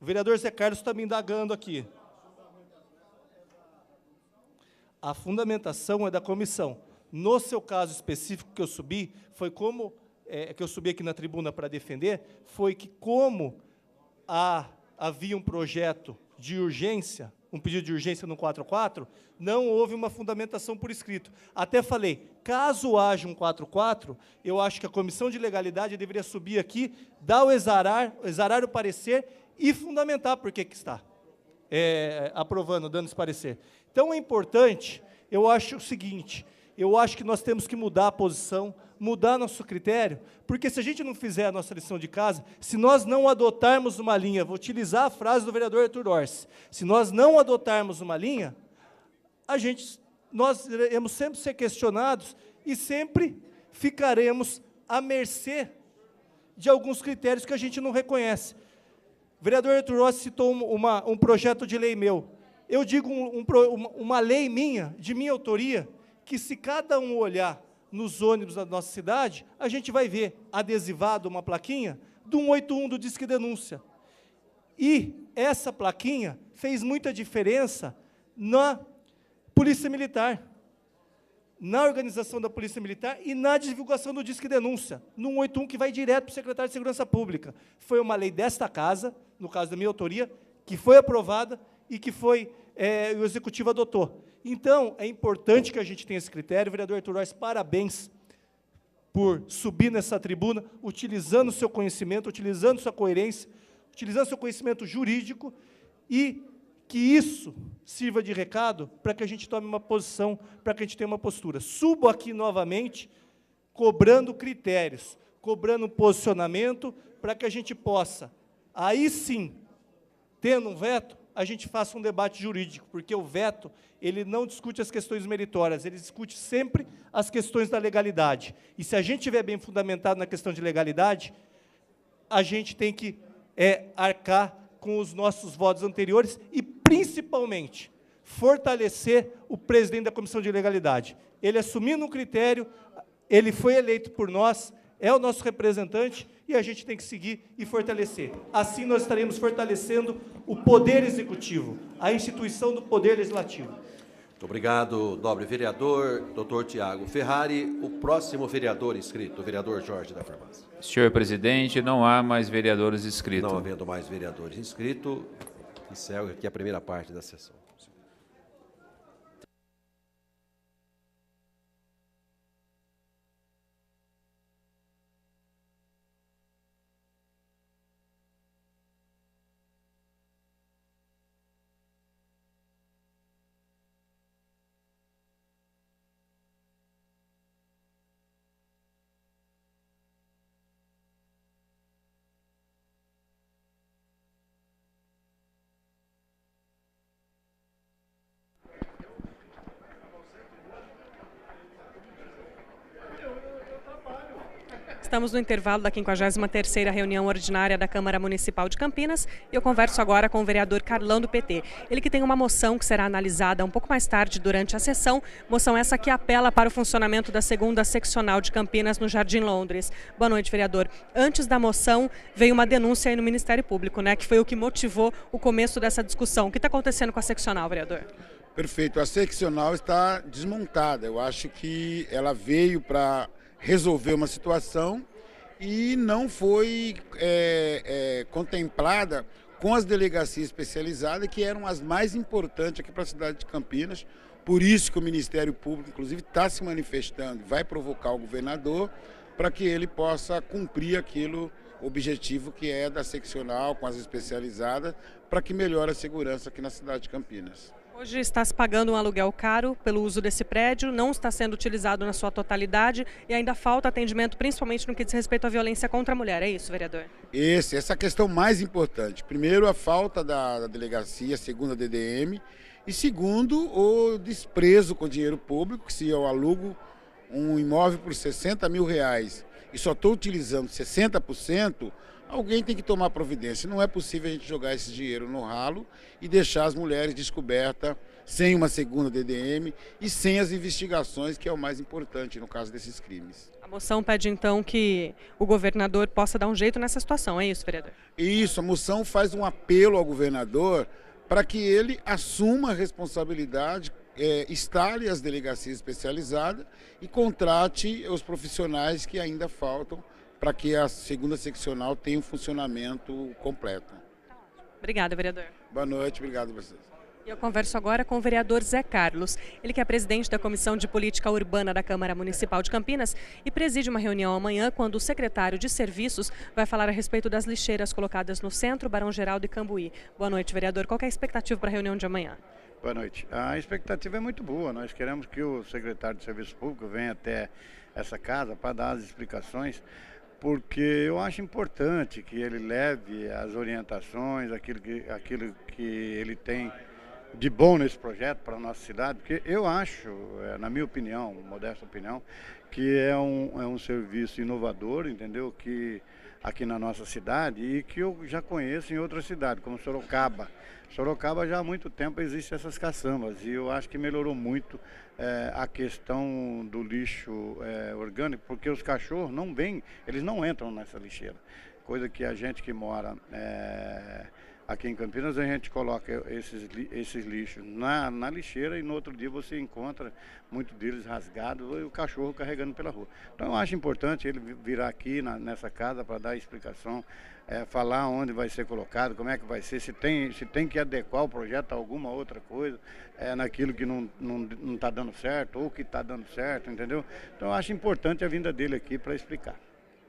O vereador Zé Carlos está me indagando aqui. A fundamentação é da comissão. No seu caso específico que eu subi, foi como, que eu subi aqui na tribuna para defender, foi que como havia um projeto de urgência, um pedido de urgência no 44, não houve uma fundamentação por escrito. Até falei, caso haja um 44, eu acho que a Comissão de Legalidade deveria subir aqui, dar o exarar o parecer e fundamentar por que está aprovando, dando esse parecer. Então, é importante, eu acho o seguinte, eu acho que nós temos que mudar a posição, mudar nosso critério, porque se a gente não fizer a nossa lição de casa, se nós não adotarmos uma linha, vou utilizar a frase do vereador Arthur Orsi, se nós não adotarmos uma linha, nós iremos sempre ser questionados e sempre ficaremos à mercê de alguns critérios que a gente não reconhece. O vereador Arthur Orsi citou um projeto de lei meu. Eu digo uma lei minha, de minha autoria, que se cada um olhar nos ônibus da nossa cidade, a gente vai ver adesivado uma plaquinha do 181 do Disque Denúncia. E essa plaquinha fez muita diferença na Polícia Militar, na organização da Polícia Militar e na divulgação do Disque Denúncia, no 181 que vai direto para o secretário de Segurança Pública. Foi uma lei desta casa, no caso da minha autoria, que foi aprovada e que o Executivo adotou. Então, é importante que a gente tenha esse critério. Vereador Arthur Orsi, parabéns por subir nessa tribuna, utilizando o seu conhecimento, utilizando sua coerência, utilizando seu conhecimento jurídico, e que isso sirva de recado para que a gente tome uma posição, para que a gente tenha uma postura. Subo aqui novamente, cobrando critérios, cobrando um posicionamento, para que a gente possa, aí sim, tendo um veto, a gente faça um debate jurídico, porque o veto, ele não discute as questões meritórias, ele discute sempre as questões da legalidade. E se a gente estiver bem fundamentado na questão de legalidade, a gente tem que arcar com os nossos votos anteriores e, principalmente, fortalecer o presidente da Comissão de Legalidade. Ele assumindo um critério, ele foi eleito por nós, é o nosso representante, e a gente tem que seguir e fortalecer. Assim nós estaremos fortalecendo o Poder Executivo, a instituição do Poder Legislativo. Muito obrigado, nobre vereador, doutor Tiago Ferrari. O próximo vereador inscrito, o vereador Jorge da Farmácia. Senhor presidente, não há mais vereadores inscritos. Não havendo mais vereadores inscritos, encerro aqui a primeira parte da sessão. Estamos no intervalo da 53ª reunião ordinária da Câmara Municipal de Campinas e eu converso agora com o vereador Carlão do PT. Ele que tem uma moção que será analisada um pouco mais tarde durante a sessão, moção essa que apela para o funcionamento da 2ª seccional de Campinas no Jardim Londres. Boa noite, vereador. Antes da moção veio uma denúncia aí no Ministério Público, né, que foi o que motivou o começo dessa discussão. O que está acontecendo com a seccional, vereador? Perfeito, a seccional está desmontada. Eu acho que ela veio para resolver uma situação e não foi contemplada com as delegacias especializadas, que eram as mais importantes aqui para a cidade de Campinas. Por isso que o Ministério Público, inclusive, está se manifestando, vai provocar o governador para que ele possa cumprir aquilo, objetivo que é da seccional com as especializadas, para que melhore a segurança aqui na cidade de Campinas. Hoje está se pagando um aluguel caro pelo uso desse prédio, não está sendo utilizado na sua totalidade e ainda falta atendimento, principalmente no que diz respeito à violência contra a mulher. É isso, vereador? Essa é a questão mais importante. Primeiro, a falta da delegacia, segundo a DDM, e segundo, o desprezo com o dinheiro público, que se eu alugo um imóvel por R$60 mil e só estou utilizando 60%, alguém tem que tomar providência. Não é possível a gente jogar esse dinheiro no ralo e deixar as mulheres descobertas sem uma segunda DDM e sem as investigações, que é o mais importante no caso desses crimes. A moção pede então que o governador possa dar um jeito nessa situação, é isso, vereador? Isso, a moção faz um apelo ao governador para que ele assuma a responsabilidade, instale as delegacias especializadas e contrate os profissionais que ainda faltam para que a segunda seccional tenha um funcionamento completo. Obrigada, vereador. Boa noite, obrigado a vocês. Eu converso agora com o vereador Zé Carlos, ele que é presidente da Comissão de Política Urbana da Câmara Municipal de Campinas e preside uma reunião amanhã quando o secretário de Serviços vai falar a respeito das lixeiras colocadas no centro, Barão Geraldo e Cambuí. Boa noite, vereador. Qual é a expectativa para a reunião de amanhã? Boa noite. A expectativa é muito boa. Nós queremos que o secretário de Serviço Público venha até essa casa para dar as explicações, porque eu acho importante que ele leve as orientações, aquilo que ele tem de bom nesse projeto para a nossa cidade, porque eu acho, na minha opinião, modesta opinião, que é um serviço inovador, entendeu? Que aqui na nossa cidade e que eu já conheço em outras cidades, como Sorocaba. Sorocaba já há muito tempo existem essas caçambas e eu acho que melhorou muito a questão do lixo orgânico, porque os cachorros não vêm, eles não entram nessa lixeira, coisa que a gente que mora aqui em Campinas, a gente coloca esses lixos na lixeira e no outro dia você encontra muito deles rasgados e o cachorro carregando pela rua. Então eu acho importante ele virar aqui nessa casa para dar explicação, falar onde vai ser colocado, como é que vai ser, se tem que adequar o projeto a alguma outra coisa, naquilo que não está dando certo ou que está dando certo, entendeu? Então eu acho importante a vinda dele aqui para explicar.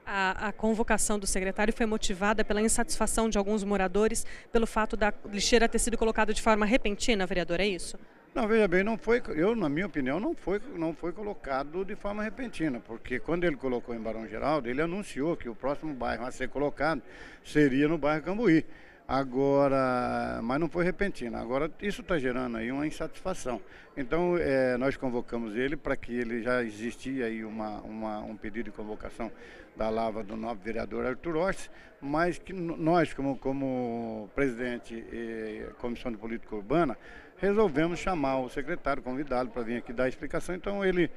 A convocação do secretário foi motivada pela insatisfação de alguns moradores pelo fato da lixeira ter sido colocada de forma repentina, vereador, é isso? Não, veja bem, na minha opinião, não foi colocado de forma repentina, porque quando ele colocou em Barão Geraldo, ele anunciou que o próximo bairro a ser colocado seria no bairro Cambuí. Agora, mas não foi repentina. Agora, isso está gerando aí uma insatisfação. Então, nós convocamos ele para que ele já existia aí um pedido de convocação da Lava do novo vereador Arthur Orsi, mas que nós, como presidente e Comissão de Política Urbana, resolvemos chamar o secretário, convidá-lo para vir aqui dar a explicação. Então, ele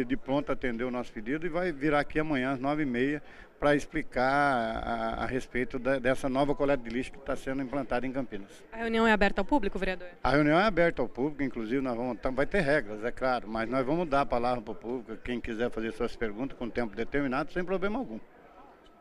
de pronto atendeu o nosso pedido e vai vir aqui amanhã às 9h30 para explicar a respeito dessa nova coleta de lixo que está sendo implantada em Campinas. A reunião é aberta ao público, vereador? A reunião é aberta ao público, inclusive vai ter regras, é claro, mas nós vamos dar a palavra para o público, quem quiser fazer suas perguntas com tempo determinado, sem problema algum.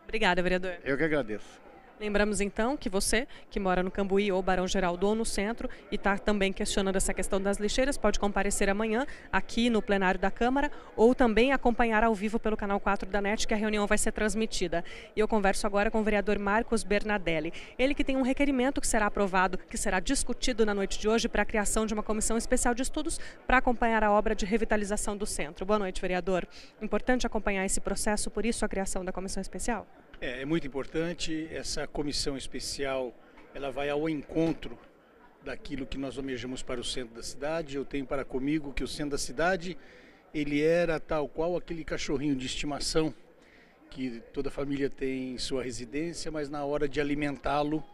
Obrigada, vereador. Eu que agradeço. Lembramos então que você, que mora no Cambuí ou Barão Geraldo ou no centro e está também questionando essa questão das lixeiras, pode comparecer amanhã aqui no plenário da Câmara ou também acompanhar ao vivo pelo canal 4 da NET, que a reunião vai ser transmitida. E eu converso agora com o vereador Marcos Bernadelli. Ele que tem um requerimento que será aprovado, que será discutido na noite de hoje para a criação de uma comissão especial de estudos para acompanhar a obra de revitalização do centro. Boa noite, vereador. Importante acompanhar esse processo, por isso a criação da comissão especial? É muito importante. Essa comissão especial, ela vai ao encontro daquilo que nós almejamos para o centro da cidade. Eu tenho para comigo que o centro da cidade, ele era tal qual aquele cachorrinho de estimação que toda família tem em sua residência, mas na hora de alimentá-lo,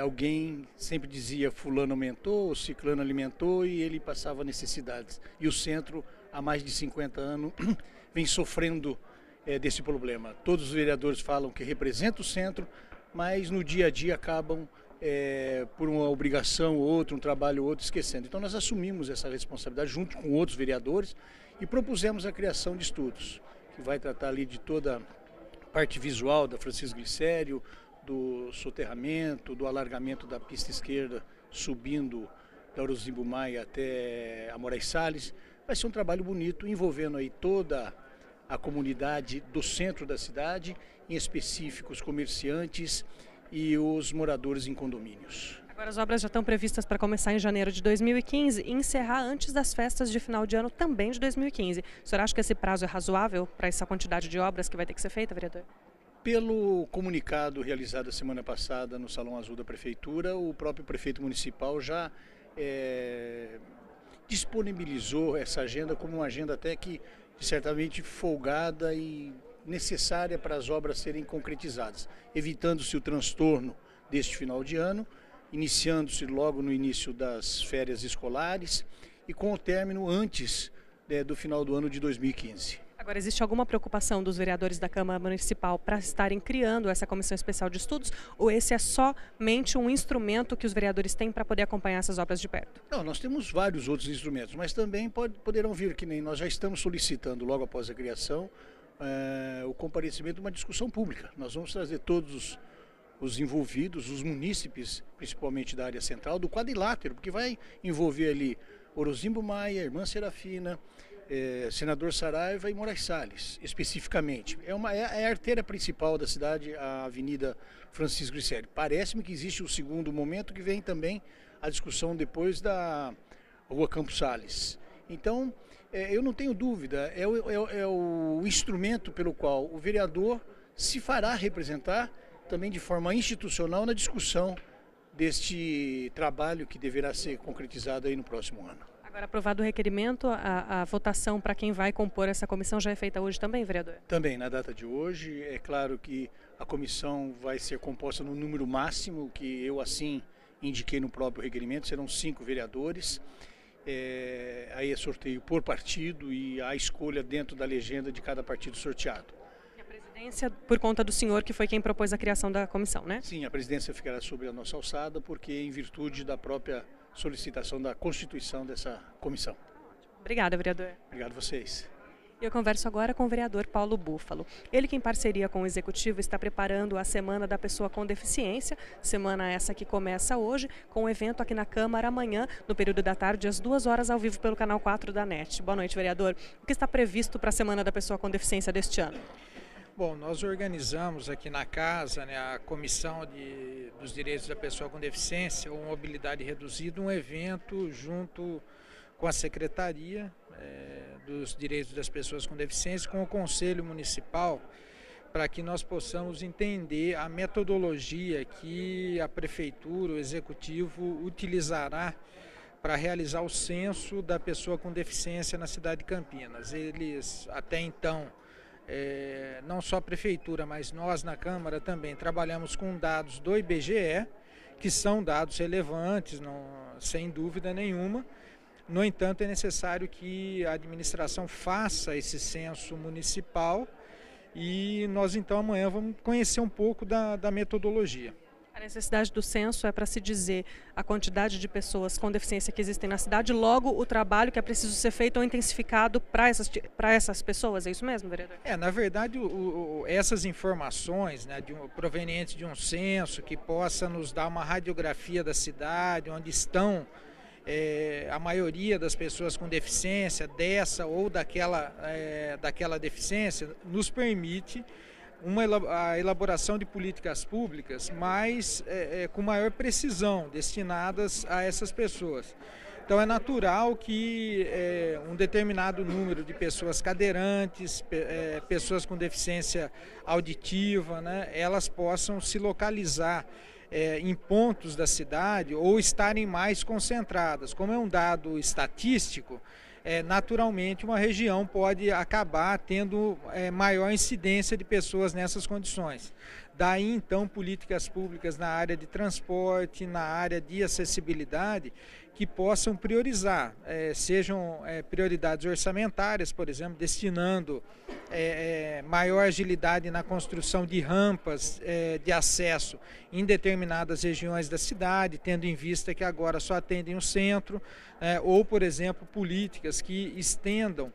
alguém sempre dizia fulano aumentou, ciclano alimentou e ele passava necessidades. E o centro, há mais de 50 anos, vem sofrendo desse problema. Todos os vereadores falam que representa o centro, mas no dia a dia acabam, por uma obrigação ou outra, um trabalho ou outro, esquecendo. Então nós assumimos essa responsabilidade junto com outros vereadores e propusemos a criação de estudos, que vai tratar ali de toda a parte visual da Francisco Glicério, do soterramento, do alargamento da pista esquerda, subindo da Orozimbo Maia até a Moraes Salles. Vai ser um trabalho bonito, envolvendo aí toda a comunidade do centro da cidade, em específico os comerciantes e os moradores em condomínios. Agora as obras já estão previstas para começar em janeiro de 2015 e encerrar antes das festas de final de ano também de 2015. O senhor acha que esse prazo é razoável para essa quantidade de obras que vai ter que ser feita, vereador? Pelo comunicado realizado a semana passada no Salão Azul da Prefeitura, o próprio prefeito municipal já disponibilizou essa agenda como uma agenda até que certamente folgada e necessária para as obras serem concretizadas, evitando-se o transtorno deste final de ano, iniciando-se logo no início das férias escolares e com o término antes do final do ano de 2015. Agora, existe alguma preocupação dos vereadores da Câmara Municipal para estarem criando essa Comissão Especial de Estudos, ou esse é somente um instrumento que os vereadores têm para poder acompanhar essas obras de perto? Não, nós temos vários outros instrumentos, mas também poderão vir, que nem nós já estamos solicitando logo após a criação, o comparecimento de uma discussão pública. Nós vamos trazer todos os envolvidos, os munícipes, principalmente da área central, do quadrilátero, porque vai envolver ali Orozimbo Maia, Irmã Serafina, Senador Saraiva e Moraes Salles, especificamente. É a artéria principal da cidade, a Avenida Francisco Glicério. Parece-me que existe o segundo momento, que vem também a discussão depois da Rua Campos Salles. Então, eu não tenho dúvida, é o instrumento pelo qual o vereador se fará representar também de forma institucional na discussão deste trabalho que deverá ser concretizado aí no próximo ano. Agora, aprovado o requerimento, a votação para quem vai compor essa comissão já é feita hoje também, vereador? Também, na data de hoje. É claro que a comissão vai ser composta no número máximo, que eu assim indiquei no próprio requerimento, serão 5 vereadores. Aí é sorteio por partido e a escolha dentro da legenda de cada partido sorteado. Por conta do senhor, que foi quem propôs a criação da comissão, né? Sim, a presidência ficará sobre a nossa alçada, porque em virtude da própria solicitação da constituição dessa comissão. Obrigada, vereador. Obrigado a vocês. Eu converso agora com o vereador Paulo Búfalo. Ele que, em parceria com o Executivo, está preparando a Semana da Pessoa com Deficiência, semana essa que começa hoje, com um evento aqui na Câmara amanhã, no período da tarde, às 2 horas, ao vivo pelo canal 4 da NET. Boa noite, vereador. O que está previsto para a Semana da Pessoa com Deficiência deste ano? Bom, nós organizamos aqui na casa, né, a Comissão dos Direitos da Pessoa com Deficiência ou Mobilidade Reduzida, um evento junto com a Secretaria dos Direitos das Pessoas com Deficiência, com o Conselho Municipal, para que nós possamos entender a metodologia que a Prefeitura, o Executivo, utilizará para realizar o censo da pessoa com deficiência na cidade de Campinas. Eles, até então, não só a Prefeitura, mas nós na Câmara também trabalhamos com dados do IBGE, que são dados relevantes, sem dúvida nenhuma. No entanto, é necessário que a administração faça esse censo municipal e nós então amanhã vamos conhecer um pouco da metodologia. A necessidade do censo é para se dizer a quantidade de pessoas com deficiência que existem na cidade, logo o trabalho que é preciso ser feito ou intensificado para essas pessoas, é isso mesmo, vereador? Na verdade, essas informações, né, provenientes de um censo que possa nos dar uma radiografia da cidade, onde estão a maioria das pessoas com deficiência, dessa ou daquela deficiência, nos permite a elaboração de políticas públicas, mas com maior precisão, destinadas a essas pessoas. Então é natural que um determinado número de pessoas cadeirantes, pessoas com deficiência auditiva, né, elas possam se localizar em pontos da cidade ou estarem mais concentradas. Como é um dado estatístico, naturalmente uma região pode acabar tendo maior incidência de pessoas nessas condições. Daí então políticas públicas na área de transporte, na área de acessibilidade, que possam priorizar, sejam prioridades orçamentárias, por exemplo, destinando maior agilidade na construção de rampas de acesso em determinadas regiões da cidade, tendo em vista que agora só atendem o centro, ou, por exemplo, políticas que estendam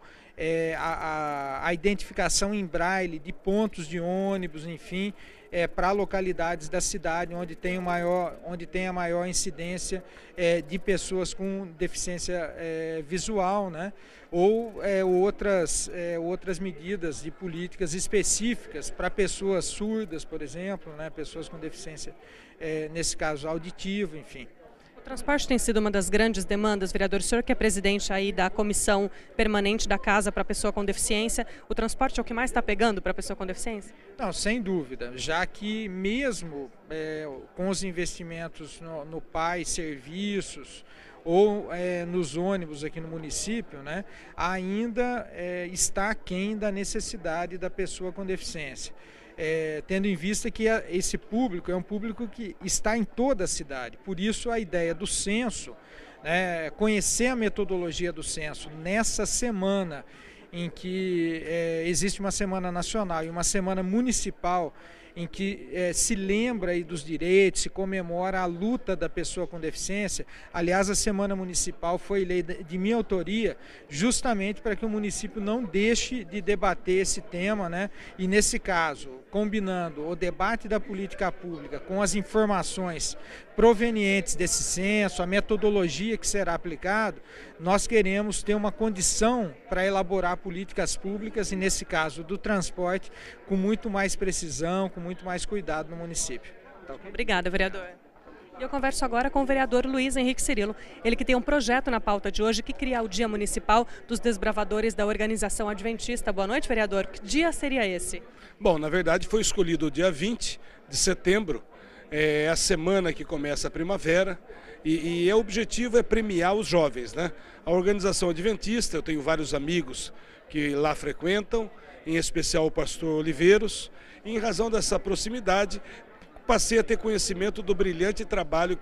a identificação em braille de pontos de ônibus, enfim, para localidades da cidade onde tem a maior incidência de pessoas com deficiência visual, né? Ou outras medidas de políticas específicas para pessoas surdas, por exemplo, né? Pessoas com deficiência, nesse caso, auditiva, enfim. O transporte tem sido uma das grandes demandas, vereador. O senhor que é presidente aí da comissão permanente da Casa para a Pessoa com Deficiência, o transporte é o que mais está pegando para a pessoa com deficiência? Não, sem dúvida, já que mesmo com os investimentos no PAI Serviços ou nos ônibus aqui no município, né, ainda está aquém da necessidade da pessoa com deficiência. Tendo em vista que esse público é um público que está em toda a cidade. Por isso a ideia do censo, né, conhecer a metodologia do censo nessa semana em que existe uma semana nacional e uma semana municipal em que se lembra aí dos direitos, se comemora a luta da pessoa com deficiência. Aliás, a Semana Municipal foi lei de minha autoria, justamente para que o município não deixe de debater esse tema, né? E nesse caso, combinando o debate da política pública com as informações provenientes desse censo, a metodologia que será aplicado, nós queremos ter uma condição para elaborar políticas públicas, e nesse caso do transporte, com muito mais precisão, com muito mais cuidado no município. Tá, okay? Obrigada, vereador. E eu converso agora com o vereador Luiz Henrique Cirilo, ele que tem um projeto na pauta de hoje que cria o Dia Municipal dos Desbravadores da Organização Adventista. Boa noite, vereador. Que dia seria esse? Bom, na verdade foi escolhido o dia 20 de setembro, é a semana que começa a primavera, e o objetivo é premiar os jovens, né? A Organização Adventista, eu tenho vários amigos que lá frequentam, em especial o pastor Oliveiros, e em razão dessa proximidade, passei a ter conhecimento do brilhante trabalho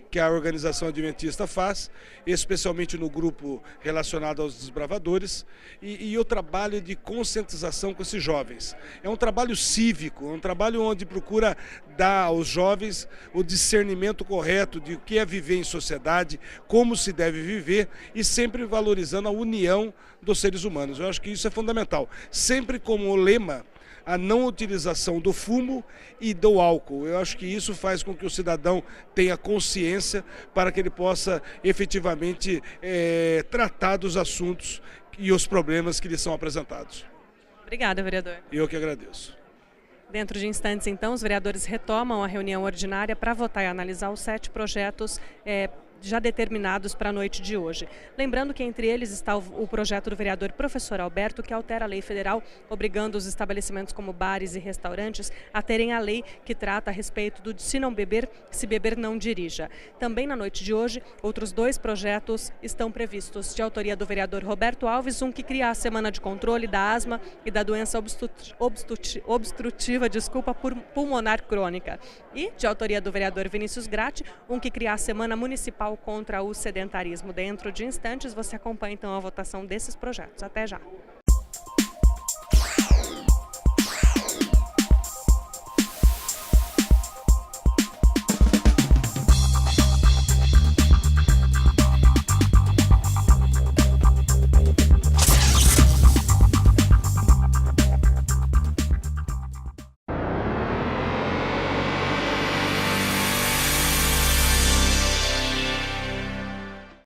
que a Organização Adventista faz, especialmente no grupo relacionado aos desbravadores, e o trabalho de conscientização com esses jovens. É um trabalho cívico, um trabalho onde procura dar aos jovens o discernimento correto de o que é viver em sociedade, como se deve viver, e sempre valorizando a união dos seres humanos. Eu acho que isso é fundamental. Sempre como o lema, a não utilização do fumo e do álcool. Eu acho que isso faz com que o cidadão tenha consciência para que ele possa efetivamente tratar dos assuntos e os problemas que lhe são apresentados. Obrigada, vereador. Eu que agradeço. Dentro de instantes, então, os vereadores retomam a reunião ordinária para votar e analisar os 7 projetos já determinados para a noite de hoje. Lembrando que entre eles está o projeto do vereador professor Alberto, que altera a lei federal, obrigando os estabelecimentos como bares e restaurantes a terem a lei que trata a respeito do se não beber, se beber não dirija. Também na noite de hoje, outros 2 projetos estão previstos, de autoria do vereador Roberto Alves, um que cria a semana de controle da asma e da doença obstrutiva pulmonar crônica, e de autoria do vereador Vinícius Gratti, um que cria a semana municipal contra o sedentarismo. Dentro de instantes, você acompanha então a votação desses projetos. Até já.